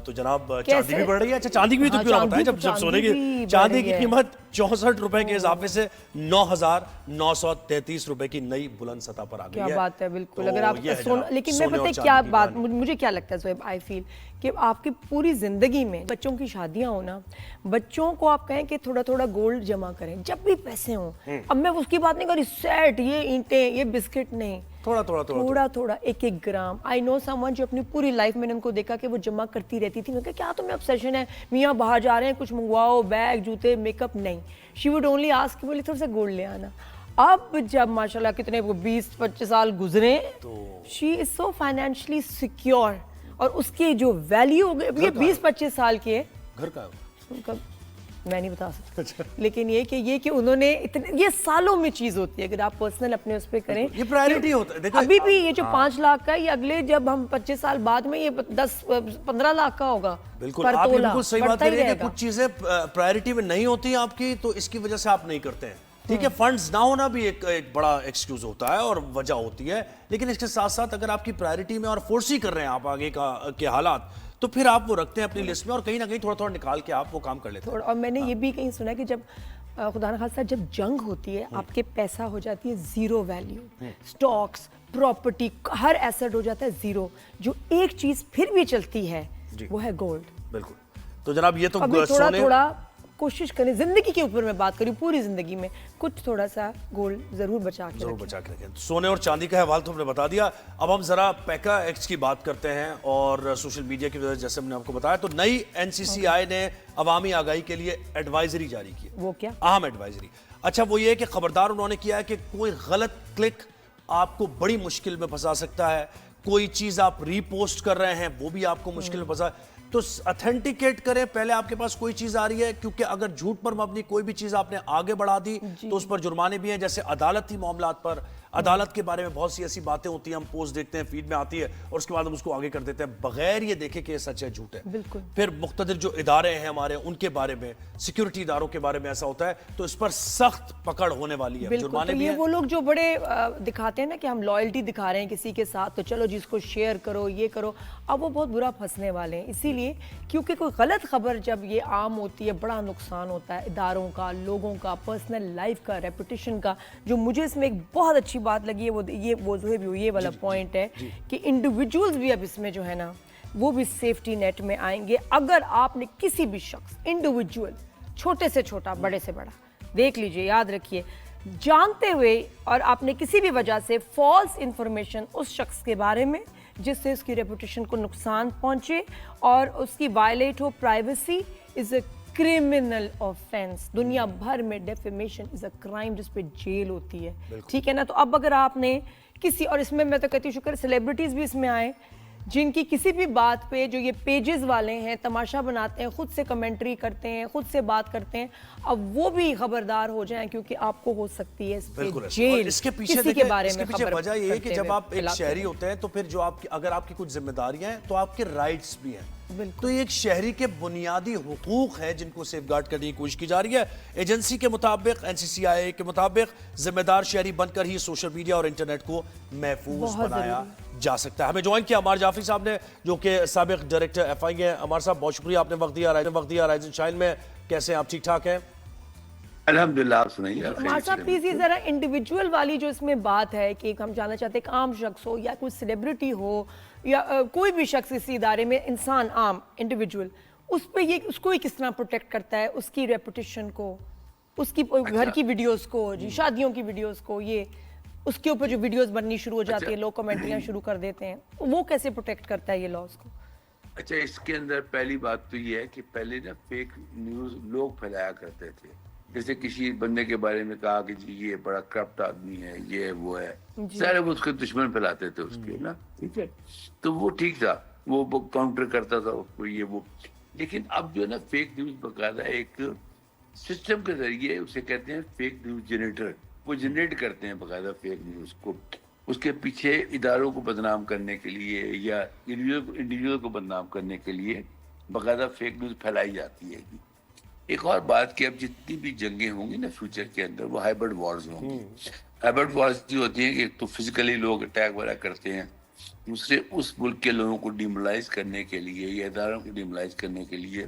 تو جناب چاندی بھی بڑھ رہی ہے. اچھا چاندی بھی تو کیوں نہ بتائیں, جب سونے کی چاندی کی قیمت 64 روپے کے اضافے سے 9,933 روپے کی نئی بلند سطح پر آ گئی ہے. کیا بات ہے. بالکل. اگر آپ لیکن میں پتہ کیا بات مجھے کیا لگتا ہے زہیب, آئی فیل کہ آپ کی پوری زندگی میں بچوں کی شادیاں ہونا, بچوں کو آپ کہیں کہ تھوڑا تھوڑا گولڈ جمع کریں جب بھی پیسے ہوں. اب میں اس کی بات نہیں کر رہی سیٹ, یہ اینٹیں, یہ بسکٹ نہیں, تھوڑا تھوڑا 1 گرام. آئی نو سم ون جو اپنی پوری لائف میں نے ان کو دیکھا کہ وہ جمع کرتی رہتی تھی. میں کہا کیا تمہیں obsession ہے, میاں باہر جا رہے ہیں کچھ منگواؤ, بیگ, جوتے, میک اپ. نہیں, شی وڈ اونلی آسک کہ بولے تھوڑا سا گولڈ لے آنا. اب جب ماشاءاللہ کتنے 20-25 سال گزرے, شی از سو فائنینشلی سیکیور, اور اس کی جو ویلیو ہو گئی, یہ 20-25 سال کی ہے. گھر کا میں نہیں بتا سکتا, لیکن یہ کہ انہوں نے یہ سالوں میں چیز ہوتی ہے. اگر آپ پرسنل اپنے اس پہ کریں, یہ پرائیورٹی ہوتا ہے. ابھی بھی یہ جو 5 لاکھ کا, یہ اگلے جب ہم 25 سال بعد میں یہ 10-15 لاکھ کا ہوگا. بالکل. آپ بالکل صحیح بات کر رہے ہیں کہ کچھ چیزیں پرائیورٹی میں نہیں ہوتی آپ کی, تو اس کی وجہ سے آپ نہیں کرتے ہیں. ٹھیک ہے, فنڈز نہ ہونا بھی ایک بڑا ایکسکیوز ہوتا ہے اور وجہ ہوتی ہے, لیکن اس کے ساتھ ساتھ اگر آپ کی پرائیورٹی میں اور فورسی کر رہے ہیں آپ آگے کے حالات, تو پھر آپ وہ رکھتے ہیں اپنی لسٹ میں اور کہیں نہ کہیں تھوڑا تھوڑا نکال کے آپ وہ کام کر لیتے ہیں. اور میں نے یہ بھی کہیں سنا ہے کہ جب خدا نہ خاصہ جب جنگ ہوتی ہے, آپ کے پیسہ ہو جاتی ہے زیرو ویلیو, سٹاکس, پراپرٹی, ہر ایسٹ ہو جاتا ہے زیرو. جو ایک چیز پھر بھی چلتی ہے وہ ہے گولڈ. بالکل. تو جناب یہ تو تھوڑا تھوڑا کوشش کریں, زندگی کے اوپر میں بات کری, پوری زندگی میں کچھ تھوڑا سا گولڈ ضرور بچا کے رکھیں. سونے اور چاندی کا حوالہ تو ہم نے بتا دیا. اب ہم ذرا پیکا ایکٹس کی بات کرتے ہیں, اور سوشل میڈیا کی وجہ جیسے ہم نے آپ کو بتایا, تو نئی NCCI نے عوامی آگاہی کے لیے ایڈوائزری جاری کی. وہ کیا اہم ایڈوائزری؟ اچھا وہ یہ کہ خبردار انہوں نے کیا ہے کہ کوئی غلط کلک آپ کو بڑی مشکل میں پھنسا سکتا ہے. کوئی چیز آپ ری پوسٹ کر رہے ہیں وہ بھی آپ کو مشکل میں پھنسا, تو اتھینٹیکیٹ کریں پہلے آپ کے پاس کوئی چیز آ رہی ہے, کیونکہ اگر جھوٹ پر مبنی کوئی بھی چیز آپ نے آگے بڑھا دی تو اس پر جرمانے بھی ہیں. جیسے عدالتی معاملات پر, عدالت کے بارے میں بہت سی ایسی باتیں ہوتی ہیں, ہم پوسٹ دیکھتے ہیں, فیڈ میں آتی ہے, اور اس کے بعد ہم اس کو آگے کر دیتے ہیں بغیر یہ دیکھے کہ یہ سچ ہے جھوٹ ہے. پھر مقتدر جو ادارے ہیں ہمارے, ان کے بارے میں, سیکیورٹی اداروں کے بارے میں ایسا ہوتا ہے, تو اس پر سخت پکڑ ہونے والی ہے, جرمانے بھی ہیں. وہ لوگ جو بڑے دکھاتے ہیں نا کہ ہم لائلٹی دکھا رہے ہیں کسی کے ساتھ, تو چلو جی اس کو شیئر کرو, یہ کرو, اب وہ بہت برا پھنسنے والے ہیں. اسی لیے کیونکہ کوئی غلط خبر جب یہ عام ہوتی ہے, بڑا نقصان ہوتا ہے اداروں کا, لوگوں کا, پرسنل لائف کا, ریپوٹیشن کا. جو مجھے اس میں ایک بہت اچھی بات لگی ہے وہ جو ہے یہ والا پوائنٹ ہے کہ انڈیویجولز بھی اب اس میں جو ہے نا وہ بھی سیفٹی نیٹ میں آئیں گے. اگر آپ نے کسی بھی شخص, انڈیویجول, چھوٹے سے چھوٹا, بڑے سے بڑا, دیکھ لیجئے, یاد رکھیے, جانتے ہوئے اور آپ نے کسی بھی وجہ سے فالس انفارمیشن اس شخص کے بارے میں جس سے اس کی ریپوٹیشن کو نقصان پہنچے اور اس کی wallet who privacy, is a criminal offence. دنیا بھر میں ڈیفیمیشن از اے کرائم جس پہ جیل ہوتی ہے. ٹھیک ہے نا. تو اب اگر آپ نے کسی, اور اس میں تو کہتی ہوں شکر سیلیبریٹیز بھی اس میں آئے, جن کی کسی بھی بات پہ, جو یہ پیجز والے ہیں, تماشا بناتے ہیں, خود سے کمنٹری کرتے ہیں, خود سے بات کرتے ہیں, اب وہ بھی خبردار ہو جائیں, کیونکہ آپ کو ہو سکتی ہے اس پہ جیل. اس کے پیچھے وجہ یہ ہے کہ جب آپ ایک شہری ہوتے ہیں تو پھر جو آپ اگر آپ کی کچھ ذمہ داریاں ہیں تو آپ کے رائٹس بھی ہیں. تو یہ ایک شہری کے بنیادی حقوق ہیں جن کو سیف گارڈ کرنے کی کوشش کی جا رہی ہے. ایجنسی کے مطابق, NCCI کے مطابق, ذمہ دار شہری بن کر ہی سوشل میڈیا اور انٹرنیٹ کو محفوظ بنایا جا سکتا ہے. ہمیں جوائن کیا عمار جعفری صاحب نے, جو کہ سابق ڈائریکٹر FI ہیں. عمار صاحب بہت شکریہ, آپ نے وقت دیا رائزن شائن میں. کیسے ہیں آپ, ٹھیک ٹھاک ہیں؟ الحمدللہ. آپ سنائیے. عمار صاحب پلیز یہ ذرا انڈیویجول والی جو اس میں بات ہے کہ ہم جاننا چاہتے ہیں, ایک عام شخص ہو یا کوئی سیلیبریٹی ہو یا کوئی بھی شخص اسی ادارے میں, انسان عام, انڈیویجول, اس پہ یہ اس کو ہی کس طرح پروٹیکٹ کرتا ہے, اس کی ریپوٹیشن کو؟ اس کی گھر کی ویڈیوز کو جی شادیوں کی ویڈیوز کو یہ اس کے اوپر جو ویڈیوز بننی شروع ہو جاتی ہیں لوگ کمنٹریاں شروع کر دیتے ہیں وہ کیسے پروٹیکٹ کرتا ہے یہ لا اس کو؟ اچھا اس کے اندر پہلی بات تو یہ ہے کہ پہلے نا فیک نیوز لوگ پھیلایا کرتے تھے. جیسے کسی بندے کے بارے میں کہا کہ جی یہ بڑا کرپٹ آدمی ہے یہ وہ ہے سارے وہ اس کے دشمن پھیلاتے تھے اس کے نا ٹھیک ہے تو وہ ٹھیک تھا وہ کاؤنٹر کرتا تھا اس کو یہ وہ. لیکن اب جو ہے نا فیک نیوز باقاعدہ ایک سسٹم کے ذریعے اسے کہتے ہیں فیک نیوز جنریٹر وہ جنریٹ کرتے ہیں باقاعدہ فیک نیوز کو. اس کے پیچھے اداروں کو بدنام کرنے کے لیے یا انڈیویجول کو بدنام کرنے کے لیے باقاعدہ فیک نیوز پھیلائی جاتی ہے. ایک اور بات کہ اب جتنی بھی جنگیں ہوں گی نا فیوچر کے اندر وہ ہائبرڈ وارز ہوں گی. ہائبرڈ وارز جو ہوتی ہیں کہ ایک تو فزیکلی لوگ اٹیک وغیرہ کرتے ہیں دوسرے اس ملک کے لوگوں کو ڈیمولائز کرنے کے لیے یا اداروں کو ڈیمولائز کرنے کے لیے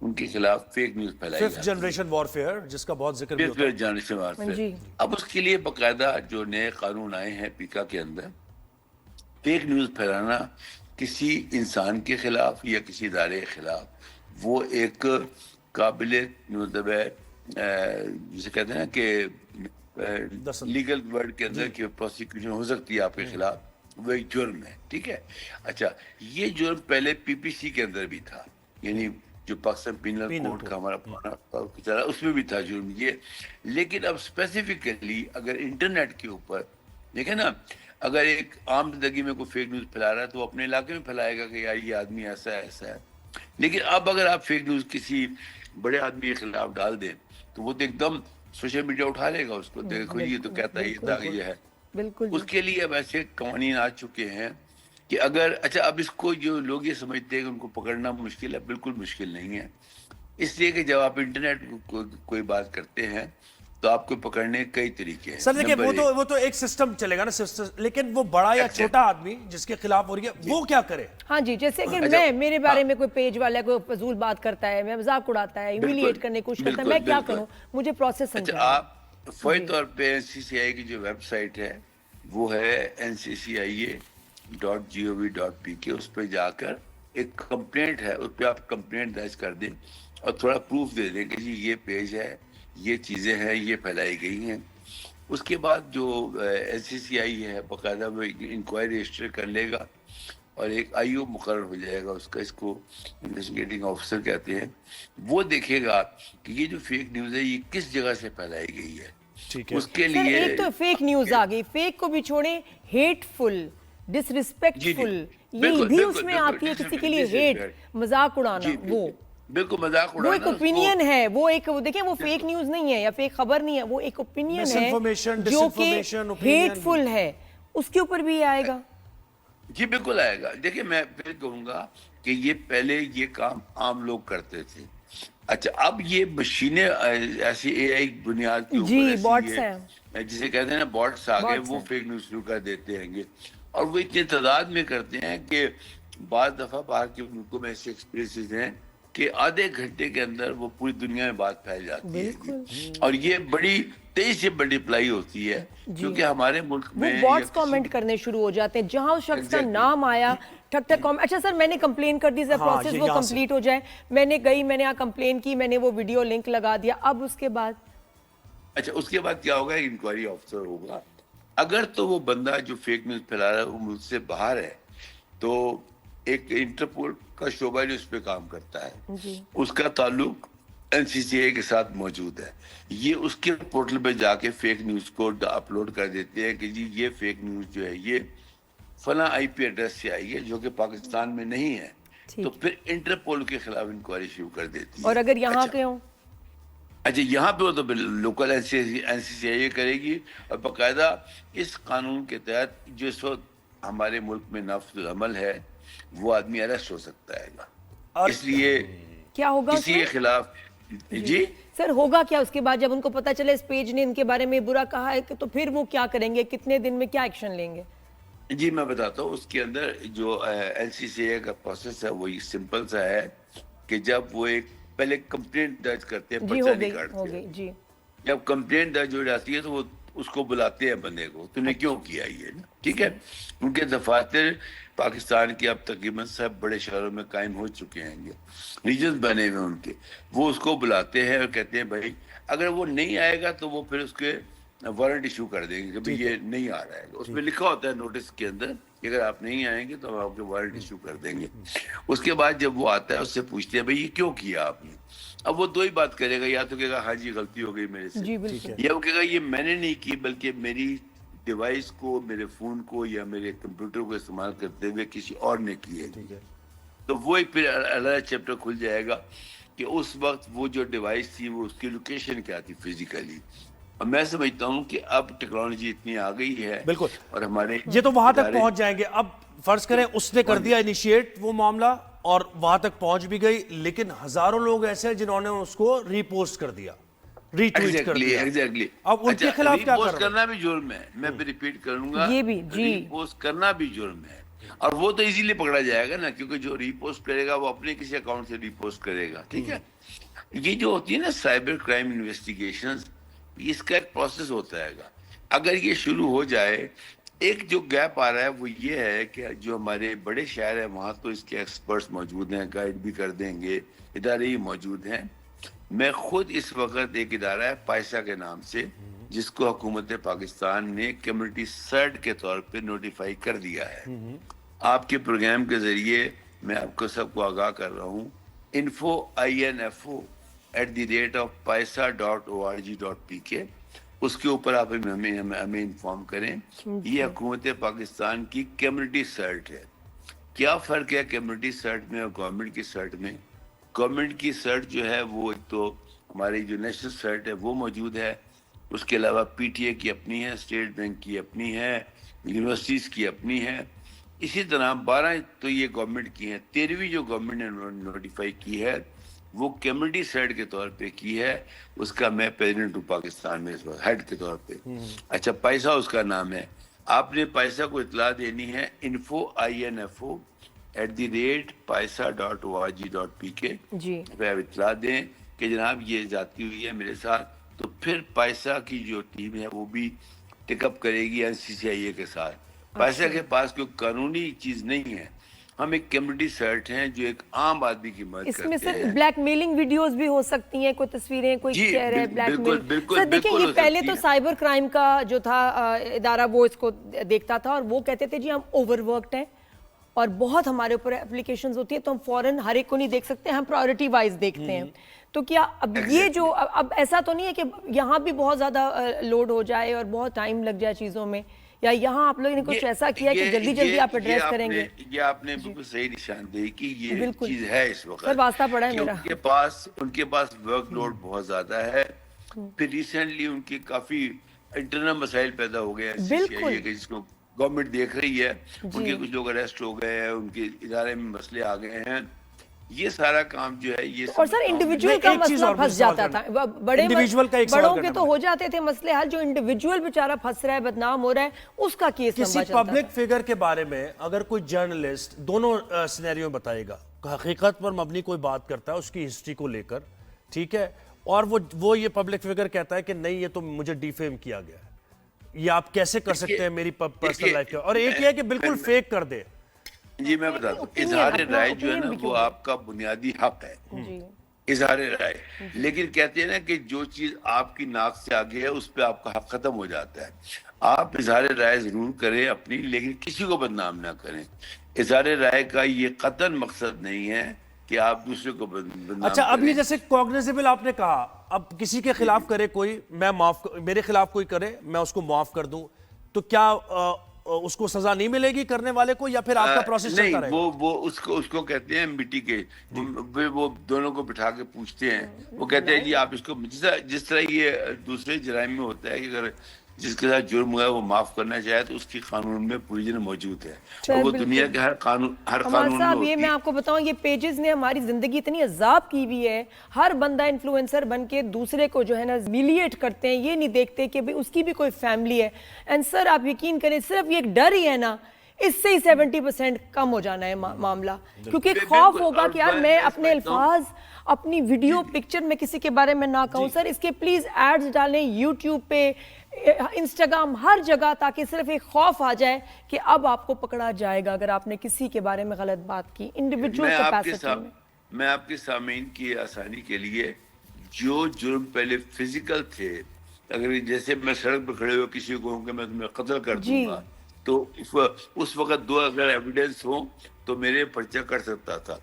ان کے خلاف فیک نیوز پھیلائی جاتی ہے. ففتھ جنریشن وارفیئر جس کا بہت ذکر بھی ہوتا ہے. Fifth generation warfare. اب اس کے لیے باقاعدہ جو نئے قانون آئے ہیں پیکا کے اندر فیک نیوز پھیلانا کسی انسان کے خلاف یا کسی ادارے کے خلاف وہ ایک قابل مطلب ہے جسے کہتے ہیں نا کہ لیگل ورڈ کے اندر کہ پروسیکیوشن ہو سکتی ہے آپ کے خلاف وہ ایک جرم ہے. ٹھیک ہے. اچھا یہ جرم پہلے پی پی سی کے اندر بھی تھا یعنی جو پاکستان پینل کوڈ کا ہمارا پرانا اس میں بھی تھا جرم یہ. لیکن اب اسپیسیفکلی اگر انٹرنیٹ کے اوپر دیکھیں نا اگر ایک عام زندگی میں کوئی فیک نیوز پھیلا رہا ہے تو وہ اپنے علاقے میں پھیلائے گا کہ یار یہ آدمی ایسا ہے ایسا ہے. لیکن اب اگر آپ فیک نیوز کسی بڑے آدمی کے خلاف ڈال دیں تو وہ تو ایک دم سوشل میڈیا اٹھا لے گا اس کو دیکھو یہ تو کہتا ہے یہ تھا یہ ہے. اس کے لیے اب ایسے قوانین آ چکے ہیں کہ اگر اچھا اب اس کو جو لوگ یہ سمجھتے ہیں کہ ان کو پکڑنا مشکل ہے بالکل مشکل نہیں ہے. اس لیے کہ جب آپ انٹرنیٹ کو کوئی بات کرتے ہیں تو آپ کو پکڑنے کئی طریقے ہیں. سر دیکھیں وہ تو ایک سسٹم چلے گا نا لیکن وہ بڑا یا چھوٹا آدمی جس کے خلاف ہو رہی ہے وہ کیا کرے؟ ہاں جی جیسے کہ میرے بارے میں کوئی پیج والا کوئی فضول بات کرتا ہے میں مذاق اڑاتا ہے ہیوملیٹ کرنے کی کوشش کرتا ہے میں کیا کروں مجھے پروسیس سمجھائیں. آپ فوری طور پہ این سی سی آئی کی جو ویب سائٹ ہے وہ ہے nccia.gov.pk. اس پہ جا کر ایک کمپلینٹ ہے اس پہ آپ کمپلینٹ درج کر دیں اور تھوڑا پروف دے دیں کہ جی یہ پیج ہے یہ چیزیں ہیں یہ پھیلائی گئی ہیں. اس کے بعد جو این سی سی آئی ہے باقاعدہ وہ انکوائری رجسٹر کر لے گا اور ایک آئی او مقرر ہو جائے گا اس کا اس کو انویسٹیگیٹنگ آفیسر کہتے ہیں. وہ دیکھے گا کہ یہ جو فیک نیوز ہے یہ کس جگہ سے پھیلائی گئی ہے. اس کے لیے ایک تو فیک نیوز آ گئی فیک کو بھی چھوڑیں ہیٹ فل ڈس ریسپیکٹ فل یہ بھی اس میں آتی ہے کسی کے لیے ہیٹ مذاق اڑانا وہ بالکل مذاق اڑانا وہ ایک اوپینین ہے وہ ایک دیکھیں وہ فیک نیوز نہیں ہے یا فیک خبر نہیں ہے وہ ایک اوپینین ہے جو کہ ہیٹ فل ہے اس کے اوپر بھی آئے گا. جی بالکل آئے گا. دیکھیں میں پھر کہوں گا کہ یہ پہلے یہ کام عام لوگ کرتے تھے. اچھا اب یہ مشینیں ایسی اے آئی بنیاد کے اوپر جسے کہتے ہیں نا باٹس آ گئے وہ فیک نیوز شروع کر دیتے ہیں گے اور وہ اتنے تعداد میں کرتے ہیں کہ بعض دفعہ باہر کے ملکوں میں ایسے ایکسپیرینسز ہیں کہ آدھے گھنٹے کے اندر وہ پوری دنیا میں بات پھیل جاتی ہے اور یہ بڑی تیز سے ملٹیپلائی ہوتی ہے کیونکہ ہمارے ملک میں باٹس کامنٹ کرنے شروع ہو جاتے ہیں جہاں اس شخص کا نام آیا ٹھک ٹھک کامنٹ. اچھا سر میں نے کمپلین کر دی سر پروسیس وہ کمپلیٹ ہو جائے میں نے یہاں کمپلین کی میں نے وہ ویڈیو لنک لگا دیا اب اس کے بعد اچھا اس کے بعد کیا ہوگا انکوائری آفیسر ہوگا. اگر تو وہ بندہ جو فیک نیوز پھیلا رہا ہے وہ ملک سے باہر ہے تو ایک انٹرپول کا شعبہ جو اس پہ کام کرتا ہے اس کا تعلق این سی سی اے کے ساتھ موجود ہے. یہ اس کے پورٹل پہ جا کے فیک نیوز کو اپلوڈ کر دیتے ہیں کہ جی یہ فیک نیوز جو ہے یہ فلاں آئی پی ایڈریس سے آئی ہے جو کہ پاکستان میں نہیں ہے تو پھر انٹرپول کے خلاف انکوائری شروع کر دیتی ہے. اور اگر یہاں کے ہوں اچھا یہاں پہ وہ تو لوکل این سی سی آئی کرے گی اور باقاعدہ اس قانون کے تحت جو اس وقت ہمارے ملک میں نافذ العمل ہے وہ آدمی اریسٹ ہو سکتا ہے گا. اس لیے کیا ہوگا کسی کے خلاف جی سر ہوگا کیا اس کے بعد جب ان کو پتا چلے اس پیج نے ان کے بارے میں برا کہا ہے تو پھر وہ کیا کریں گے کتنے دن میں کیا ایکشن لیں گے؟ جی میں بتاتا ہوں اس کے اندر جو این سی سی اے کا پروسیس ہے وہ سمپل سا ہے کہ جب وہ ایک پہلے کمپلینٹ درج کرتے ہیں پرچہ نکالتے ہیں. جب کمپلینٹ درج ہو جاتی ہے تو وہ اس کو بلاتے ہیں بندے کو, تو نے کیوں کیا یہ نا, ٹھیک ہے. ان کے دفاتر پاکستان کے اب تقریباً سب بڑے شہروں میں قائم ہو چکے ہیں, یہ ریجنز بنے ہوئے ان کے, وہ اس کو بلاتے ہیں اور کہتے ہیں بھائی اگر وہ نہیں آئے گا تو وہ پھر اس کے وارنٹ ایشو کر دیں گے کہ بھائی یہ نہیں آ رہا ہے. اس میں لکھا ہوتا ہے نوٹس کے اندر کہ اگر آپ نہیں آئیں گے تو ہم آپ کے وارنٹ ایشو کر دیں گے. اس کے بعد جب وہ آتا ہے اس سے پوچھتے ہیں بھائی یہ کیوں کیا آپ نے. اب وہ دو ہی بات کرے گا, یا تو کہے گا ہاں جی غلطی ہو گئی میرے سے, یا وہ کہے گا یہ میں نے نہیں کی بلکہ میری ڈیوائس کو, میرے فون کو یا میرے کمپیوٹر کو استعمال کرتے ہوئے کسی اور نے کی ہے. تو وہ ایک پھر الگ چیپٹر کھل جائے گا کہ اس وقت وہ جو ڈیوائس تھی وہ اس کی لوکیشن کیا تھی فزیکلی. اور میں سمجھتا ہوں کہ اب ٹیکنالوجی اتنی آ گئی ہے, بالکل, اور ہمارے یہ تو وہاں تک پہنچ جائیں گے. اب فرض کریں اس نے کر دیا انیشیٹ وہ معاملہ اور وہاں تک پہنچ بھی گئی, لیکن ہزاروں لوگ ایسے ہیں جنہوں نے اس کو ری پوسٹ کر دیا, ری ٹویٹ کر دیا. اب ان کے خلاف کیا کرنا بھی جرم ہے, میں بھی ریپیٹ کروں گا, یہ بھی ری پوسٹ کرنا بھی جرم ہے. اور وہ تو ایزیلی پکڑا جائے گا نا, کیونکہ جو ری پوسٹ کرے گا وہ اپنے کسی اکاؤنٹ سے ری پوسٹ کرے گا, ٹھیک ہے. یہ جو ہوتی ہے نا سائبر کرائم انویسٹیگیشنز, اس کا ایک پروسیس ہوتا ہے گا. اگر یہ شروع ہو جائے, ایک جو گیپ آ رہا ہے وہ یہ ہے کہ جو ہمارے بڑے شہر ہیں وہاں تو اس کے ایکسپرٹس موجود ہیں, گائیڈ بھی کر دیں گے, ادارے ہی موجود ہیں. میں خود اس وقت ایک ادارہ ہے پائسا کے نام سے, جس کو حکومت پاکستان نے کمیونٹی سرٹ کے طور پہ نوٹیفائی کر دیا ہے. آپ کے پروگرام کے ذریعے میں آپ کو سب کو آگاہ کر رہا ہوں, info@paisa.org.pk, اس کے اوپر آپ ہمیں انفارم کریں. یہ حکومت پاکستان کی کمیونٹی سرٹ ہے. کیا فرق ہے کمیونٹی سرٹ میں اور گورنمنٹ کی سرٹ میں؟ گورنمنٹ کی سرٹ جو ہے وہ ایک تو ہماری جو نیشنل سرٹ ہے وہ موجود ہے, اس کے علاوہ پی ٹی اے کی اپنی ہے, اسٹیٹ بینک کی اپنی ہے, یونیورسٹیز کی اپنی ہے. اسی طرح 12 تو یہ گورنمنٹ کی ہیں, 13ویں جو گورنمنٹ نے نوٹیفائی کی ہے وہ کمیونٹی سرٹ کے طور پہ کی ہے. اس کا میں پریزیڈنٹ ہوں پاکستان میں اس وقت ہیڈ کے طور پہ. اچھا, پیسہ اس کا نام ہے. آپ نے پیسہ کو اطلاع دینی ہے info@paisa.org.pk جی, پہ اطلاع دیں کہ جناب یہ جاتی ہوئی ہے میرے ساتھ. تو پھر پیسہ کی جو ٹیم ہے وہ بھی ٹیک اپ کرے گی NCCIA کے ساتھ. پیسہ کے پاس کوئی قانونی چیز نہیں ہے, ہم ایک کمیونٹی سرٹ ہیں جو ایک عام آدمی کی مدد کرتے ہیں. اس میں سر بلیک میلنگ ویڈیوز بھی ہو سکتی ہیں, کوئی تصویریں, کوئی کہہ رہے ہیں بلیک میل. سر دیکھیں یہ پہلے تو سائبر کرائم کا جو تھا ادارہ وہ اس کو دیکھتا تھا اور وہ کہتے تھے جی ہم اوور ورکڈ ہیں اور بہت ہمارے اوپر اپلیکیشنز ہوتی ہیں تو ہم فوراً ہر ایک کو نہیں دیکھ سکتے, ہم پرائیورٹی وائز دیکھتے ہیں. تو کیا اب یہ جو اب ایسا تو نہیں ہے کہ یہاں بھی بہت زیادہ لوڈ ہو جائے اور بہت ٹائم لگ جائے چیزوں میں, یا یہاں آپ لوگوں نے کچھ ایسا کیا کہ جلدی جلدی آپ ایڈریس کریں گے؟ یہ آپ نے بالکل صحیح نشاندہی کی, یہ چیز ہے اس وقت. سر واسطہ پڑا ہے میرا. ان کے پاس ورک لوڈ بہت زیادہ ہے. پھر ریسنٹلی ان کی کافی انٹرنل مسائل پیدا ہو گئے ہیں جس کو گورنمنٹ دیکھ رہی ہے. ان کے کچھ لوگ اریسٹ ہو گئے ہیں, ان کے ادارے میں مسئلے آ گئے ہیں. یہ سارا کام جو ہے یہ اور سر انڈیویجول کا مسئلہ پھنس جاتا تھا, بڑوں کے تو ہو جاتے تھے مسئلے حل, جو انڈیویجول بیچارہ پھنس رہا ہے, بدنام ہو رہا ہے, اس کا کیس لمبا چلتا ہے. کسی پبلک فگر کے بارے میں اگر کوئی جرنلسٹ دونوں سینیریو بتائے گا, حقیقت پر مبنی کوئی بات کرتا ہے اس کی ہسٹری کو لے کر, ٹھیک ہے, اور وہ یہ پبلک فگر کہتا ہے کہ نہیں یہ تو مجھے ڈیفیم کیا گیا ہے, یہ آپ کیسے کر سکتے ہیں میری پرسنل لائف کے, اور ایک یہ ہے کہ بالکل فیک کر دے. جی میں بتاتا ہوں, اظہار رائے جو ہے نا وہ آپ کا بنیادی حق ہے, اظہار رائے. لیکن کہتے ہیں نا کہ جو چیز آپ کی ناک سے آگے ہے اس پہ آپ کا حق ختم ہو جاتا ہے. آپ اظہار رائے ضرور کریں اپنی, لیکن کسی کو بدنام نہ کریں. اظہار رائے کا یہ قطعاً مقصد نہیں ہے کہ آپ دوسرے کو بدنام کریں. اچھا, اب یہ جیسے کوگنیزیبل آپ نے کہا, اب کسی کے خلاف کرے کوئی, میں میرے خلاف کوئی کرے میں اس کو معاف کر دوں, تو کیا اس کو سزا نہیں ملے گی کرنے والے کو, یا پھر آپ کا پروسیس چلتا رہے گا؟ وہ اس کو کہتے ہیں مٹی کے, وہ دونوں کو بٹھا کے پوچھتے ہیں, وہ کہتے ہیں جی آپ اس کو, جس طرح یہ دوسرے جرائم میں ہوتا ہے کہ اگر جس کے ساتھ جرم ہوا ہے وہ معاف کرنا چاہے تو اس کی قانون میں پروویژن موجود ہے, اور وہ دنیا کے ہر قانون میں ہوتی ہے. یہ میں آپ کو بتاؤں, یہ پیجز نے ہماری زندگی اتنی عذاب کی ہوئی ہے, ہر بندہ انفلوئنسر بن کے دوسرے کو جو ہے نا ہیومیلیٹ کرتے ہیں, یہ نہیں دیکھتے کہ اس کی بھی کوئی فیملی ہے. اینڈ سر آپ یقین کریں, صرف یہ ایک ڈر ہی ہے نا, اس سے ہی 70% کم ہو جانا ہے معاملہ, کیونکہ خوف ہوگا کہ یار میں اپنے الفاظ اپنی ویڈیو پکچر میں کسی کے بارے میں نہ کہوں سر اس کے پلیز ایڈز ڈالیں یوٹیوب پہ انسٹاگرام ہر جگہ تاکہ صرف ایک خوف آ جائے کہ اب آپ کو پکڑا جائے گا اگر آپ نے کسی کے بارے میں غلط بات کی انڈیویجول کیپیسٹی میں. میں آپ کے سامعین کی آسانی کے لیے جو جرم پہلے فزیکل تھے اگر جیسے میں سڑک پہ کھڑے ہو کسی کو کہوں کہ میں تمہیں قتل کر دوں گا تو اس وقت دو اگر ایویڈنس ہوں تو میرے پرچہ کر سکتا تھا.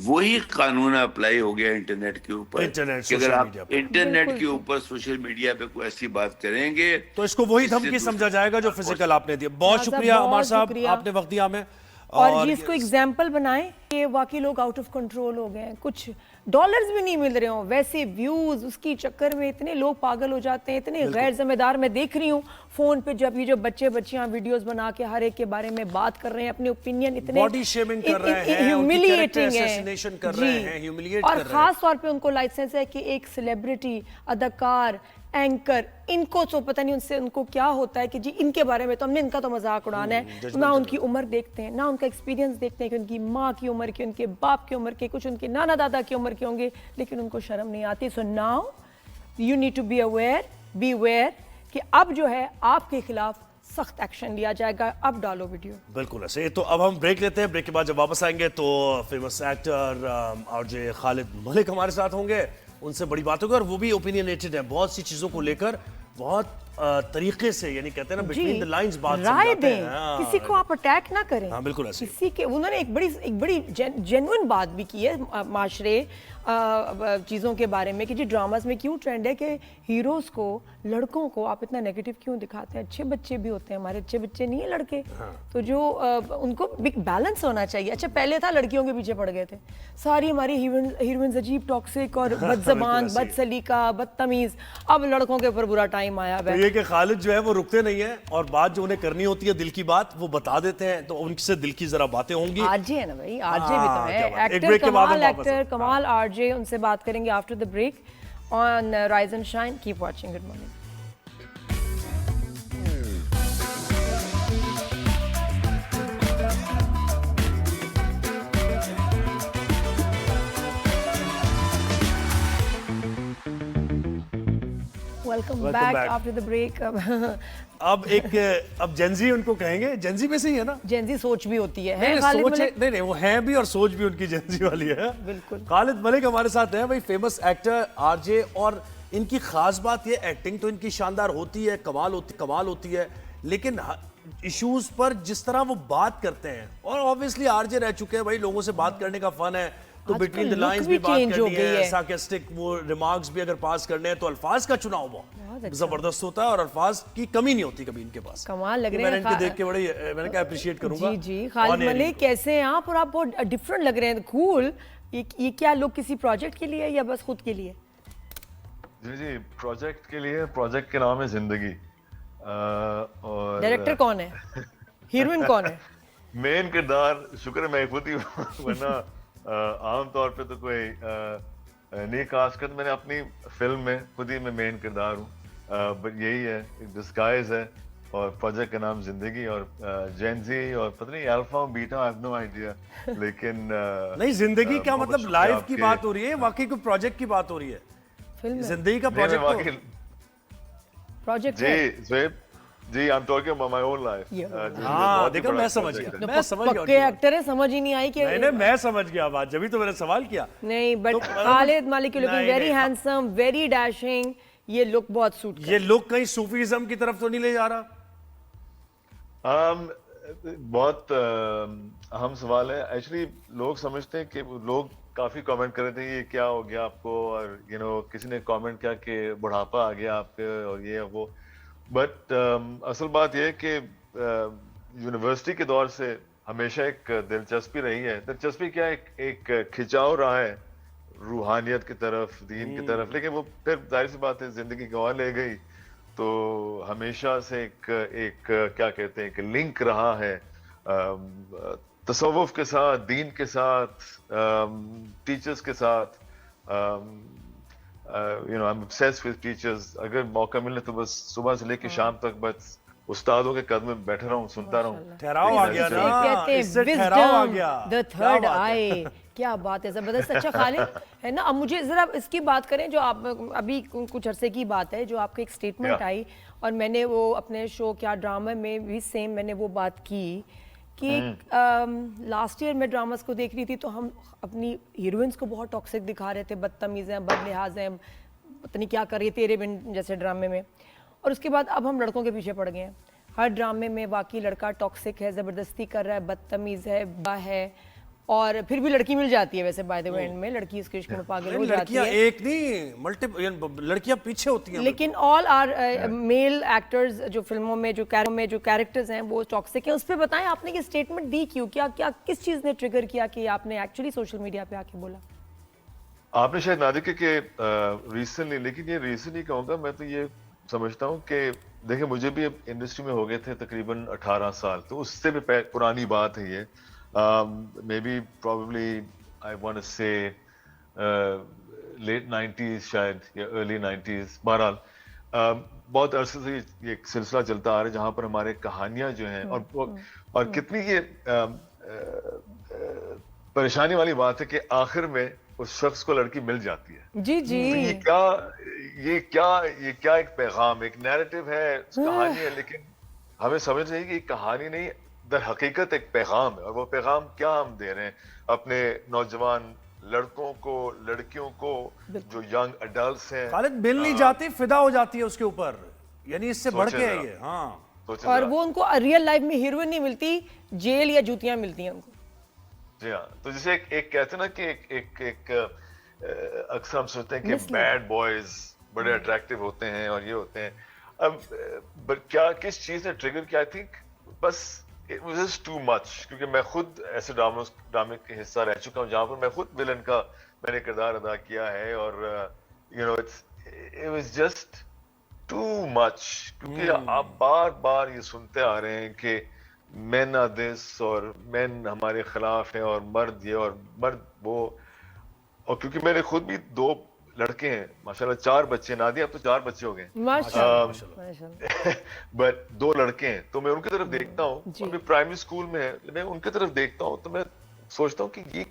وہی قانون اپلائی ہو گیا انٹرنیٹ کے اوپر کہ اگر آپ انٹرنیٹ کے اوپر سوشل میڈیا پہ کوئی ایسی بات کریں گے تو اس کو وہی دھمکی سمجھا جائے گا جو فزیکل آپ نے دیا. بہت شکریہ عمار صاحب آپ نے وقت دیا ہمیں اور اس کو ایگزامپل بنائیں کہ واقعی لوگ آؤٹ آف کنٹرول ہو گئے ہیں کچھ ڈالرز بھی نہیں مل رہے ہوں ویسے ویوز اس کی چکر میں اتنے لوگ پاگل ہو جاتے ہیں اتنے غیر ذمہ دار. میں دیکھ رہی ہوں فون پہ جب یہ جو بچے بچیاں ویڈیوز بنا کے ہر ایک کے بارے میں بات کر رہے ہیں اپنے اوپینین اتنے باڈی شیمنگ کر رہے ہیں ہیوملیٹنگ اسیسینیشن کر رہے ہیں ہیوملیٹ اور خاص طور پہ ان کو لائسنس ہے کہ ایک سیلیبریٹی اداکار اینکر ان کو تو پتہ نہیں ان سے ان کو کیا ہوتا ہے کہ جی ان کے بارے میں تو ہم نے ان کا تو مذاق اڑانا ہے. نہ ان کی عمر دیکھتے ہیں نہ ان کا ایکسپیرینس دیکھتے ہیں کہ ان کی ماں کی عمر کی ان کے باپ کی عمر کے کچھ ان کے نانا دادا کی عمر کے ہوں گے لیکن ان کو شرم نہیں آتی. So now you need to be aware کہ اب جو ہے آپ کے خلاف سخت ایکشن لیا جائے گا. اب ڈالو ویڈیو. بالکل ایسے. تو اب ہم بریک لیتے ہیں. بریک کے بعد جب واپس آئیں گے تو فیمس ایکٹر اور جو خالد ملک ہمارے ساتھ ہوں گے ان سے بڑی بات ہوگی اور وہ بھی اوپینینیٹڈ ہیں بہت سی چیزوں کو لے کر بہت طریقے سے یعنی کہتے ہیں نا بٹوین دی لائنز بات سمجھاتے ہیں. کسی کو آپ اٹیک نہ کریں. ہاں بالکل ایسے. کسی کے انہوں نے ایک بڑی جینوئن بات بھی کی ہے معاشرے چیزوں کے بارے میں کہ جی ڈراماز میں کیوں ٹرینڈ ہے کہ ہیروز کو لڑکوں کو آپ اتنا نیگیٹو کیوں دکھاتے ہیں. اچھے بچے بھی ہوتے ہیں ہمارے اچھے بچے نہیں ہیں لڑکے تو جو ان کو بگ بیلنس ہونا چاہیے. اچھا پہلے تھا لڑکیوں کے پیچھے پڑ گئے تھے ساری ہماری ہیروئنز عجیب ٹاکسک اور بد زبان بد سلیقہ بدتمیز. اب لڑکوں کے اوپر برا ٹائم آیا ہے. یہ کہ خالد جو ہے وہ رکتے نہیں ہیں اور بات جو انہیں کرنی ہوتی ہے دل کی بات وہ بتا دیتے ہیں تو ان سے دل کی ذرا باتیں ہوں گی. آر جے ہے نا بھائی آر جے بھی تو ہے ایکٹر کمال آر جے ان سے بات کریں گے after the break on rise and shine. Keep watching. Good morning. Welcome back after the break. اب جینزی ان کو کہیں گے جینزی میں سے ہی ہے نا جینزی سوچ بھی ہوتی ہے. نہیں وہ ہیں بھی اور سوچ بھی ان کی جینزی والی ہے. بالکل. خالد ملک ہمارے ساتھ ہیں بھائی فیمس ایکٹر آر جے اور ان کی خاص بات یہ ایکٹنگ تو ان کی شاندار ہوتی ہے کمال ہوتی ہے لیکن ایشوز پر جس طرح وہ بات کرتے ہیں اور آبویسلی آر جے رہ چکے ہیں بھائی لوگوں سے بات کرنے کا فن ہے تو بٹوین دی لائنز بھی بات کرنی ہے سارکاسٹک وہ ریمارکس بھی اگر پاس کرنے ہیں تو الفاظ کا چناؤ بہت زبردست ہوتا ہے اور الفاظ کی کمی نہیں ہوتی کبھی ان کے پاس. کمال لگ رہے ہیں. میں نے ان کے دیکھ کے بڑے میں نے کہا اپریشیٹ کروں گا. جی خالد ملک کیسے ہیں آپ اور آپ بہت ڈفرنٹ لگ رہے ہیں. کول. یہ کیا لوگ کسی پروجیکٹ کے لیے یا بس خود کے لیے؟ جی پروجیکٹ کے لیے. پروجیکٹ کے نام ہے زندگی. اور ڈائریکٹر کون ہے ہیروئن کون ہے؟ مین کردار شکر ہے میں خود ہی ورنہ عام طور پہ تو کوئی نہیں کاسٹ کرتا. میں نے اپنی فلم میں خود ہی میں مین کردار ہوں بٹ یہی ہے ایک ڈسگائز ہے اور پروجیکٹ کا نام زندگی اور جینزی اور پتہ نہیں alpha beta I have no idea لیکن نہیں زندگی کا مطلب لائف کی بات ہو رہی ہے واقعی کوئی پروجیکٹ کی بات ہو رہی ہے زندگی کا پروجیکٹ جی Zoheb ji I'm talking about my own life. ہاں دیکھو میں سمجھ گیا پکے ایکٹر ہے سمجھ ہی نہیں آئی کہ نہیں میں سمجھ گیا بات جبھی تو میں نے سوال کیا. نہیں but Khalid Malik looking very handsome very dashing. یہ لک بہت سوٹ یہ لک کہیں صوفیزم کی طرف تو نہیں لے جا رہا؟ بہت اہم سوال ہے. ایکچولی لوگ سمجھتے ہیں کہ لوگ کافی کامنٹ کر رہے تھے یہ کیا ہو گیا آپ کو اور کسی نے کامنٹ کیا کہ بڑھاپا آ گیا آپ کے اور یہ وہ. بٹ اصل بات یہ ہے کہ یونیورسٹی کے دور سے ہمیشہ ایک دلچسپی رہی ہے. دلچسپی کیا ایک کھنچاؤ رہا ہے روحانیت کی طرف دین کی طرف لیکن وہ پھر ظاہر سی بات ہے زندگی گنوا لے گئی تو ہمیشہ سے ایک کیا کہتے ہیں کہ لنک رہا ہے تصوف کے ساتھ دین کے ساتھ ٹیچرز کے ساتھ. I'm obsessed with teachers. اگر موقع ملے تو بس صبح سے لے کے شام تک بس استادوں کے قدم میں بیٹھا رہا ہوں سنتا رہا ہوں. ٹھہراؤ آ گیا نا اس سے ٹھہراؤ آ گیا. the third eye کیا بات ہے زبردست. اچھا خالد ہے نا, اب مجھے ذرا اس کی بات کریں جو آپ ابھی کچھ عرصے کی بات ہے جو آپ کی ایک سٹیٹمنٹ آئی, اور میں نے وہ اپنے شو کیا ڈرامہ میں بھی سیم میں نے وہ بات کی کہ لاسٹ ایئر میں ڈراماز کو دیکھ رہی تھی تو ہم اپنی ہیروئنس کو بہت ٹاکسک دکھا رہے تھے, بدتمیز ہیں, بد لحاظ ہیں, پتہ نہیں کیا کر رہی ہے تیرے بن جیسے ڈرامے میں, اور اس کے بعد اب ہم لڑکوں کے پیچھے پڑ گئے ہیں. ہر ڈرامے میں واقعی لڑکا ٹاکسک ہے, زبردستی کر رہا ہے, بدتمیز ہے, با ہے, اور پھر بھی لڑکی مل جاتی ہے. ویسے بائی دی وے اینڈ میں لڑکی اس کے عشق میں پاگل ہو جاتی ہے. ایک نہیں ملٹیپل لڑکیاں پیچھے ہوتی ہیں, لیکن آل آر میل ایکٹرز جو فلموں میں جو کیریکٹرز ہیں وہ ٹاکسک ہیں. اس پہ بتائیں آپ نے یہ اسٹیٹمنٹ دی کیوں, کیا کس چیز نے ٹریگر کیا کہ آپ نے ایکچولی سوشل میڈیا پہ آ کے بولا؟ آپ نے شاید نہ دیکھا کہ ریسنٹلی, لیکن یہ ریسنٹلی کہوں گا, میں تو یہ سمجھتا ہوں کہ دیکھیں مجھے بھی اب انڈسٹری میں ہو گئے تھے تقریباً 18 سال, تو اس سے بھی پرانی بات ہے یہ. Maybe probably I want to say late 90s شاید یا early 90s. بہرحال بہت عرصے سے یہ سلسلہ چلتا آ رہا ہے جہاں پر ہمارے کہانیاں جو ہیں, اور کتنی یہ پریشانی والی بات ہے کہ آخر میں اس شخص کو لڑکی مل جاتی ہے. جی جی, یہ کیا ایک پیغام, ایک نیریٹو ہے, کہانی ہے, لیکن ہمیں سمجھ رہی ہے کہ یہ کہانی نہیں, در حقیقت ایک پیغام ہے. اور وہ پیغام کیا ہم دے رہے ہیں اپنے نوجوان لڑکوں کو, لڑکیوں کو, جو ینگ اڈلٹس ہیں. خالد مل نہیں جاتی, فدا ہو جاتی ہے اس کے اوپر, یعنی اس سے بڑھ کے ہے یہ. ہاں, اور وہ ان کو ریئل لائف میں ہیروئن نہیں ملتی, جیل یا جوتیاں ملتی ہیں ان کو. جی ہاں, تو جسے ایک کہتے ہیں نا کہ ایک اکثر ہم سوچتے ہیں کہ بیڈ بوائز بڑے اٹریکٹیو ہوتے ہیں اور یہ ہوتے ہیں. اب کیا کس چیز نے ٹریگر کیا, آئی تھنک بس it was just too much, کیونکہ میں خود ایسے ڈرامے کے حصہ رہ چکا ہوں جہاں پر میں خود ویلن کا میں نے کردار ادا کیا ہے, اور you know it was just too much, کیونکہ آپ بار بار یہ سنتے آ رہے ہیں کہ مین آر دس اور مین ہمارے خلاف ہیں اور مرد یہ اور مرد وہ. اور کیونکہ میں نے خود بھی 2 لڑکے ہیں ماشاءاللہ, 4 بچے, نادیہ اب تو 4 بچے ہو گئے بٹ 2 لڑکے ہیں, تو میں ان کی طرف دیکھتا ہوں, اور پرائمری اسکول میں ہے, میں ان کی طرف دیکھتا ہوں تو میں سوچتا ہوں کہ یہ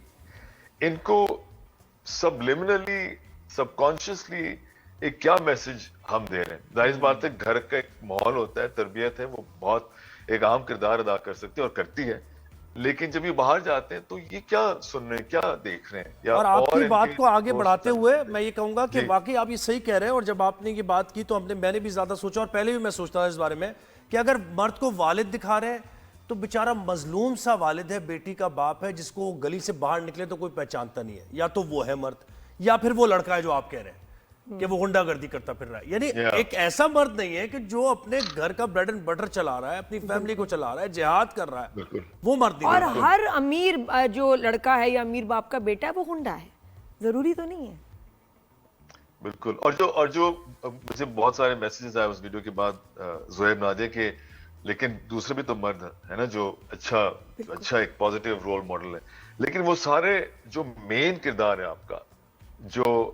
ان کو سبلیمنلی, سب کانشیسلی ایک کیا میسج ہم دے رہے ہیں. ظاہر بات ہے گھر کا ایک ماحول ہوتا ہے, تربیت ہے, وہ بہت ایک اہم کردار ادا کر سکتی ہے اور کرتی ہے, لیکن جب یہ باہر جاتے ہیں تو یہ کیا سن رہے ہیں, کیا دیکھ رہے ہیں. اور آپ کی بات کو آگے بڑھاتے ہوئے میں یہ کہوں گا کہ واقعی آپ یہ صحیح کہہ رہے ہیں, اور جب آپ نے یہ بات کی تو میں نے بھی زیادہ سوچا, اور پہلے بھی میں سوچتا تھا اس بارے میں کہ اگر مرد کو والد دکھا رہے ہیں تو بیچارہ مظلوم سا والد ہے, بیٹی کا باپ ہے, جس کو گلی سے باہر نکلے تو کوئی پہچانتا نہیں ہے, یا تو وہ ہے مرد یا پھر وہ لڑکا ہے جو آپ کہہ رہے ہیں کہ وہ غنڈہ گردی کرتا پھر رہا ہے. یعنی ایک ایسا مرد نہیں ہے کہ جو اپنے گھر کا بریڈ اینڈ بٹر چلا رہا ہے, اپنی فیملی کو چلا رہا ہے, جہاد کر رہا ہے, وہ مرد نہیں. اور ہر امیر جو لڑکا ہے یا امیر باپ کا بیٹا ہے وہ غنڈہ ہے, ضروری تو نہیں ہے. بالکل. اور جو مجھے بہت سارے میسیجز آئے اس ویڈیو کے بعد زہیب نادیہ کے, لیکن دوسرے بھی تو مرد ہے نا جو اچھا ایک پازیٹیو رول ماڈل ہے, لیکن وہ سارے جو مین کردار ہے آپ کا, جو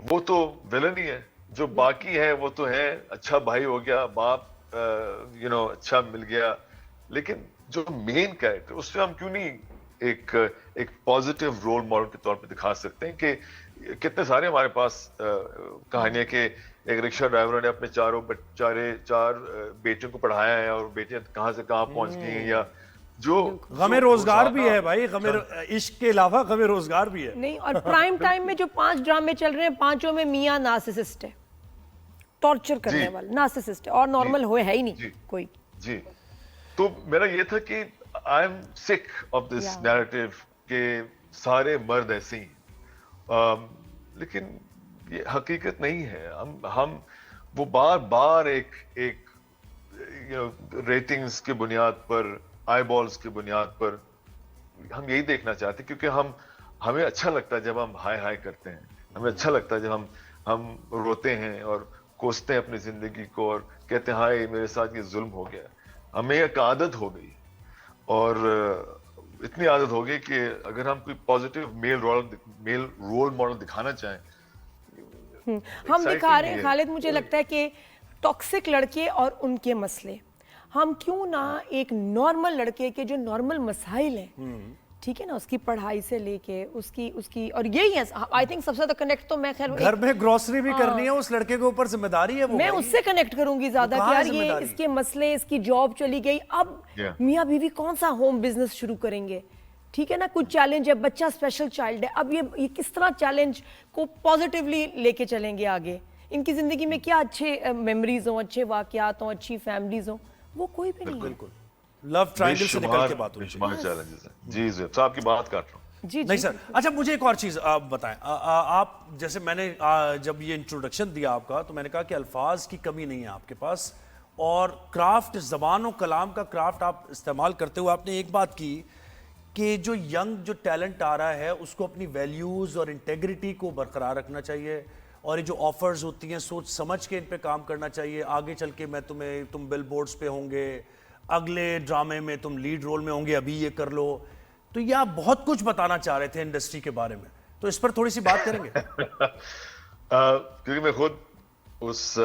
وہ تو ویلن ہی ہے, جو باقی ہے وہ تو ہے اچھا بھائی ہو گیا, باپ اچھا مل گیا, لیکن جو مین کیریکٹر اس میں ہم کیوں نہیں ایک پازیٹیو رول ماڈل کے طور پہ دکھا سکتے ہیں. کہ کتنے سارے ہمارے پاس کہانیاں کہ ایک رکشہ ڈرائیور نے اپنے 4 بیٹیوں کو پڑھایا ہے, اور بیٹیاں کہاں سے کہاں پہنچ گئی ہیں, یا جو غم روزگار بھی ہے بھائی, عشق کے علاوہ غم روزگار بھی ہے. نہیں, اور پرائم ٹائم میں جو 5 ڈرامے چل رہے ہیں 5 میں میاں نارسسسٹ ہے, ٹارچر کرنے والا نارسسسٹ ہے, اور نارمل ہے ہی نہیں کوئی. جی, تو میرا یہ تھا کہ آئی ایم سک آف دس نیریٹو کہ سارے مرد ایسے ہی, لیکن یہ حقیقت نہیں ہے. ہم وہ بار بار ایک ریٹنگز کی بنیاد پر, آئی بالز کی بنیاد پر ہم یہی دیکھنا چاہتے ہیں, کیونکہ ہمیں اچھا لگتا ہے جب ہم ہائے کرتے ہیں, ہمیں اچھا لگتا ہے جب ہم روتے ہیں اور کوستے ہیں اپنی زندگی کو اور کہتے ہیں ہائے میرے ساتھ یہ ظلم ہو گیا. ہمیں ایک عادت ہو گئی, اور اتنی عادت ہو گئی کہ اگر ہم کوئی پازیٹیو میل رول ماڈل دکھانا چاہیں, ہم دکھا رہے ہیں. خالد, مجھے لگتا ہے کہ ٹاکسک لڑکے اور ان کے مسئلے, ہم کیوں نہ ایک نارمل لڑکے کے جو نارمل مسائل ہیں ٹھیک ہے نا, اس کی پڑھائی سے لے کے اس کی اور یہی ہے آئی تھنک سب سے زیادہ کنیکٹ تو میں خیر گھر میں گروسری بھی کرنی ہے, اس لڑکے کے اوپر ذمہ داری ہے, وہ میں اس سے کنیکٹ کروں گی زیادہ کہ یار یہ اس کے مسئلے, اس کی جاب چلی گئی, اب میاں بیوی کون سا ہوم بزنس شروع کریں گے, ٹھیک ہے نا, کچھ چیلنج ہے, بچہ اسپیشل چائلڈ ہے, اب یہ کس طرح چیلنج کو پازیٹیولی لے کے چلیں گے آگے, ان کی زندگی میں کیا اچھے میموریز ہوں, اچھے واقعات ہوں, اچھی فیملیز ہوں, وہ کوئی بھی نہیں ہے. بالکل لو ٹرائنگل سے نکل کے بات ہو رہی ہے. جی صاحب آپ کی بات کر رہا ہوں. جی نہیں سر. اچھا مجھے ایک اور چیز آپ بتائیں, آپ جیسے میں نے جب یہ انٹروڈکشن دیا آپ کا تو میں نے کہا کہ الفاظ کی کمی نہیں ہے آپ کے پاس, اور کرافٹ, زبان و کلام کا کرافٹ آپ استعمال کرتے ہوئے آپ نے ایک بات کی کہ جو ینگ جو ٹیلنٹ آ رہا ہے اس کو اپنی ویلیوز اور انٹیگریٹی کو برقرار رکھنا چاہیے, اور یہ جو آفرز ہوتی ہیں سوچ سمجھ کے ان پہ کام کرنا چاہیے. آگے چل کے میں تم بل بورڈز پہ ہوں گے, اگلے ڈرامے میں تم لیڈ رول میں ہوں گے, ابھی یہ کر لو. تو یہ آپ بہت کچھ بتانا چاہ رہے تھے انڈسٹری کے بارے میں, تو اس پر تھوڑی سی بات کریں گے. کیونکہ میں خود اس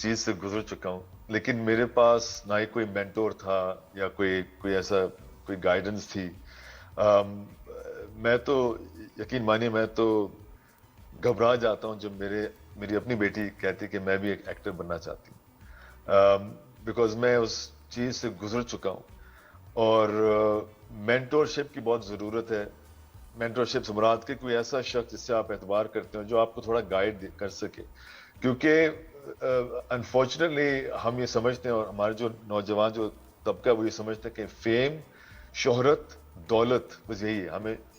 چیز سے گزر چکا ہوں, لیکن میرے پاس نہ ہی کوئی مینٹور تھا یا کوئی ایسا کوئی گائیڈنس تھی. میں تو یقین مانیے میں تو گھبرا جاتا ہوں جب میری اپنی بیٹی کہتی کہ میں بھی ایک ایکٹر بننا چاہتی ہوں, بیکاز میں اس چیز سے گزر چکا ہوں. اور مینٹورشپ کی بہت ضرورت ہے. مینٹورشپ سے مراد کہ کوئی ایسا شخص جس سے آپ اعتبار کرتے ہیں جو آپ کو تھوڑا گائیڈ کر سکے, کیونکہ انفارچونیٹلی ہم یہ سمجھتے ہیں, اور ہمارے جو نوجوان جو طبقہ وہ یہ سمجھتے ہیں کہ فیم, شہرت, دولت بس یہی ہے,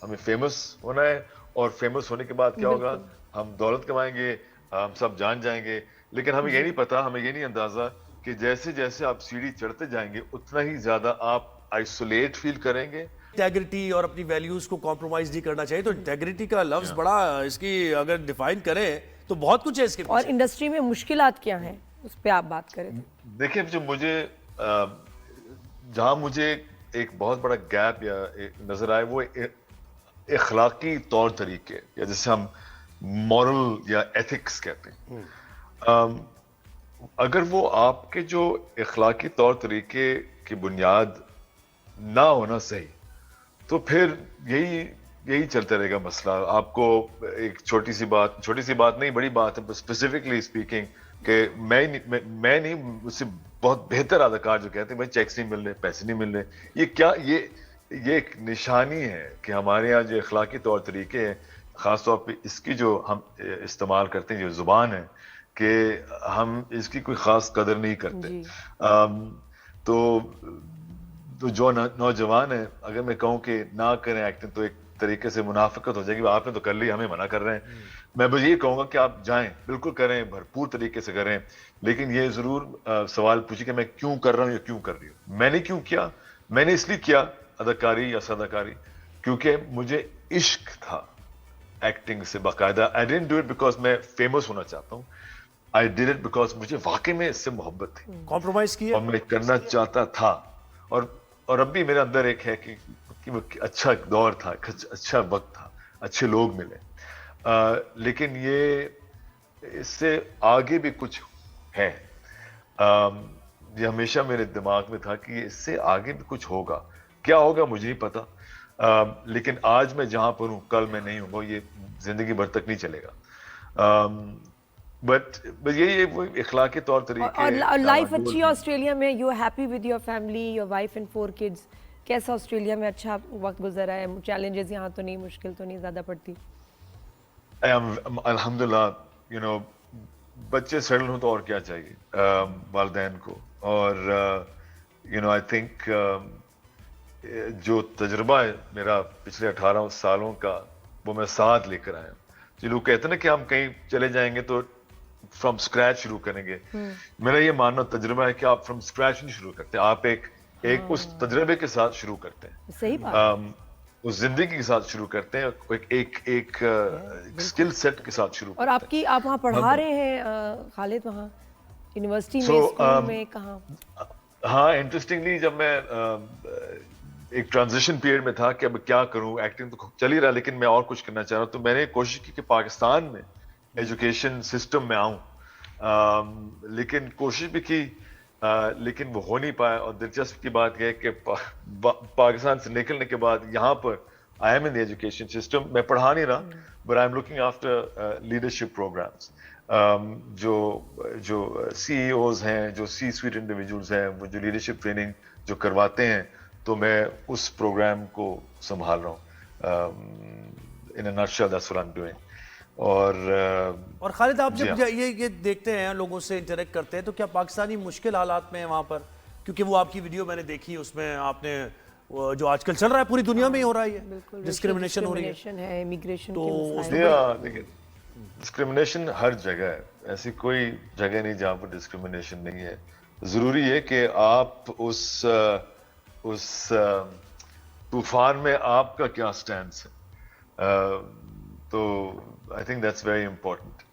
ہمیں فیمس ہونا ہے, اور فیمس ہونے کے بعد کیا ہوگا, ہم دولت کمائیں گے, ہم سب جان جائیں گے. لیکن ہمیں یہ نہیں پتا, ہمیں یہ نہیں اندازہ کہ جیسے جیسے آپ سیڑھی چڑھتے جائیں گے اتنا ہی زیادہ آپ آئسولیٹ فیل کریں گے. انٹیگریٹی اور اپنی ویلیوز کو کمپرومائز نہیں کرنا چاہیے. تو انٹیگریٹی کا لفظ بڑا, اس کی اگر ڈیفائن کریں تو بہت کچھ ہے اس کے پیچھے. اور انڈسٹری میں مشکلات کیا ہیں اس پہ آپ بات کریں. دیکھیں جو جہاں مجھے ایک بہت بڑا گیپ یا نظر آئے وہ اخلاقی طور طریقے, یا جسے ہم مورل یا ایتھکس کہتے ہیں. اگر وہ آپ کے جو اخلاقی طور طریقے کی بنیاد نہ ہونا صحیح, تو پھر یہی چلتا رہے گا مسئلہ. آپ کو ایک چھوٹی سی بات نہیں, بڑی بات ہے, اسپیسیفکلی اسپیکنگ, کہ میں نہیں, مجھ سے بہت بہتر اداکار جو کہتے ہیں بھائی چیکس نہیں مل رہے, پیسے نہیں مل رہے. یہ کیا, یہ ایک نشانی ہے کہ ہمارے یہاں جو اخلاقی طور طریقے ہیں, خاص طور پہ اس کی جو ہم استعمال کرتے ہیں جو زبان ہے, کہ ہم اس کی کوئی خاص قدر نہیں کرتے. تو جو نوجوان ہیں, اگر میں کہوں کہ نہ کریں ایکٹنگ تو ایک طریقے سے منافقت ہو جائے گی, آپ نے تو کر لی, ہمیں منع کر رہے ہیں. میں بس یہ کہوں گا کہ آپ جائیں, بالکل کریں, بھرپور طریقے سے کریں, لیکن یہ ضرور سوال پوچھیں کہ میں کیوں کر رہا ہوں یا کیوں کر رہی ہوں. میں نے کیوں کیا, میں نے اس لیے کیا اداکاری یا صداکاری کیونکہ مجھے عشق تھا ایکٹنگ سے باقاعدہ. I didn't do it because میں فیمس ہونا چاہتا ہوں, I did it because مجھے واقعی میں اس سے محبت تھی, کمپرومائز کیا اور میں کرنا چاہتا تھا. اور اب بھی میرے اندر ایک ہے کہ اچھا دور تھا, اچھا وقت تھا, اچھے لوگ ملے, لیکن اس سے آگے بھی کچھ ہے. یہ ہمیشہ میرے دماغ میں تھا کہ اس سے آگے بھی کچھ ہوگا. کیا ہوگا مجھے نہیں پتا, لیکن آج میں جہاں پر ہوں کل میں نہیں ہوں, یہ زندگی بھر تک نہیں چلے گا. بٹ یہی وہ اخلاقی طور طریقے. اور لائف اچھی ہے آسٹریلیا میں, you happy with your family, your wife and 4 kids. کیسا آسٹریلیا میں اچھا وقت گزرا ہے, چیلنجز یہاں تو نہیں, مشکل تو نہیں زیادہ پڑتی؟ الحمدللہ بچے سیٹل ہوں تو اور کیا چاہیے والدین کو. اور آئی تھنک جو تجربہ ہے میرا پچھلے 18 سالوں کا وہ میں ساتھ لے کر آیا ہوں. جو لوگ کہتے ہیں نا کہ ہم کہیں چلے جائیں گے تو فرام اسکریچ شروع کریں گے, میرا یہ ماننا تجربہ ہے کہ آپ فرام اسکریچ نہیں شروع کرتے, آپ ایک اس تجربے کے ساتھ شروع کرتے ہیں, صحیح بات, اس زندگی کے ساتھ شروع کرتے ہیں, ایک اسکل سیٹ کے ساتھ شروع کرتے ہیں. اور آپ وہاں پڑھا رہے ہیں خالد, وہاں یونیورسٹی میں, اسکول میں, کہاں؟ ہاں, انٹرسٹنگلی جب میں ایک ٹرانزیشن پیریڈ میں تھا کہ اب کیا کروں, ایکٹنگ تو چل ہی رہا لیکن میں اور کچھ کرنا چاہ رہا ہوں, تو میں نے کوشش کی کہ پاکستان میں ایجوکیشن سسٹم میں آؤں, لیکن کوشش بھی کی لیکن وہ ہو نہیں پایا. اور دلچسپ کی بات یہ ہے کہ پاکستان سے نکلنے کے بعد یہاں پر I am in the education system. میں پڑھا نہیں رہا but I am looking after leadership programs. جو سی ای اوز ہیں, جو سی سویٹ انڈیویجولز ہیں, وہ جو لیڈرشپ ٹریننگ جو کرواتے ہیں, تو میں اس پروگرام کو سنبھال رہا ہوں. In a nutshell that's what I am doing. اور خالد آپ جب یہ دیکھتے ہیں, لوگوں سے انٹریکٹ کرتے ہیں, تو کیا پاکستانی مشکل حالات میں ہیں وہاں پر؟ کیونکہ وہ آپ کی ویڈیو میں نے دیکھی, اس میں آپ نے جو آج کل چل رہا ہے پوری دنیا میں ہی ہو رہا ہے, ڈسکریمنیشن ہو رہی ہے, امیگریشن دیکھیں ڈسکریمنیشن ہر جگہ ہے, ایسی کوئی جگہ نہیں جہاں پر ڈسکریمنیشن نہیں ہے. ضروری ہے کہ آپ اس طوفان میں آپ کا کیا سٹینس ہے. تو I think that's very important.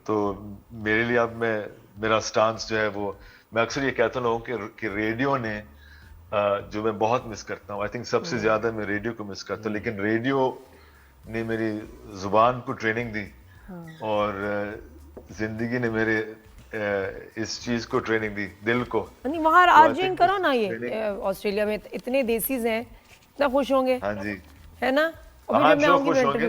تو میرے لیے اب میرا سٹانس جو ہے وہ, میں اکثر یہ کہتا ہوں لوگوں کہ ریڈیو نے جو میں بہت مس کرتا ہوں, آئی تھنک سب سے زیادہ میں ریڈیو کو مس کرتا ہوں, لیکن ریڈیو نے میری زبان کو ٹریننگ دی اور زندگی نے میرے اس چیز کو ٹریننگ دی, دل کو. وہاں آرجنگ کرو نا, یہ آسٹریلیا میں اتنے دیسیز ہیں, اتنا خوش ہوں گے. ہاں جی, ہے نا. ہاں جو خوش ہوں گے.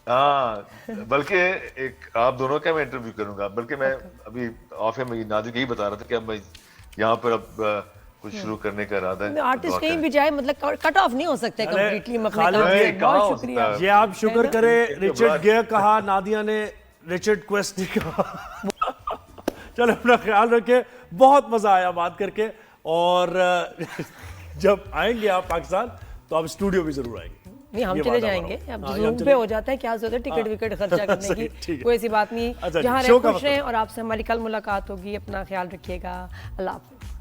ہاں, بلکہ ایک آپ دونوں کا میں انٹرویو کروں گا. بلکہ میں ابھی آف میں نازک یہی بتا رہا تھا کہ اب میں یہاں پر اب کچھ شروع کرنے کا ارادہ ہے. آرٹسٹ کہیں بھی جائے, مطلب کٹ آف نہیں ہو سکتے کمپلیٹلی. بہت شکریہ. یہ آپ شکر کریں, رچرڈ گیئر کہا, نادیہ نے رچرڈ کویسٹ نہیں کہا. چلو اپنا خیال رکھیں, بہت مزہ آیا بات کر کے, اور جب آئیں گے آپ پاکستان تو آپ اسٹوڈیو بھی ضرور آئیں گے. نہیں, ہم چلے جائیں گے. اب زوم پہ ہو جاتا ہے, کیا ضرورت ہے ٹکٹ وکٹ خرچہ کرنے کی, کوئی ایسی بات نہیں. جہاں رہیں خوش رہیں, اور آپ سے ہماری کل ملاقات ہوگی. اپنا خیال رکھیے گا. اللہ حافظ.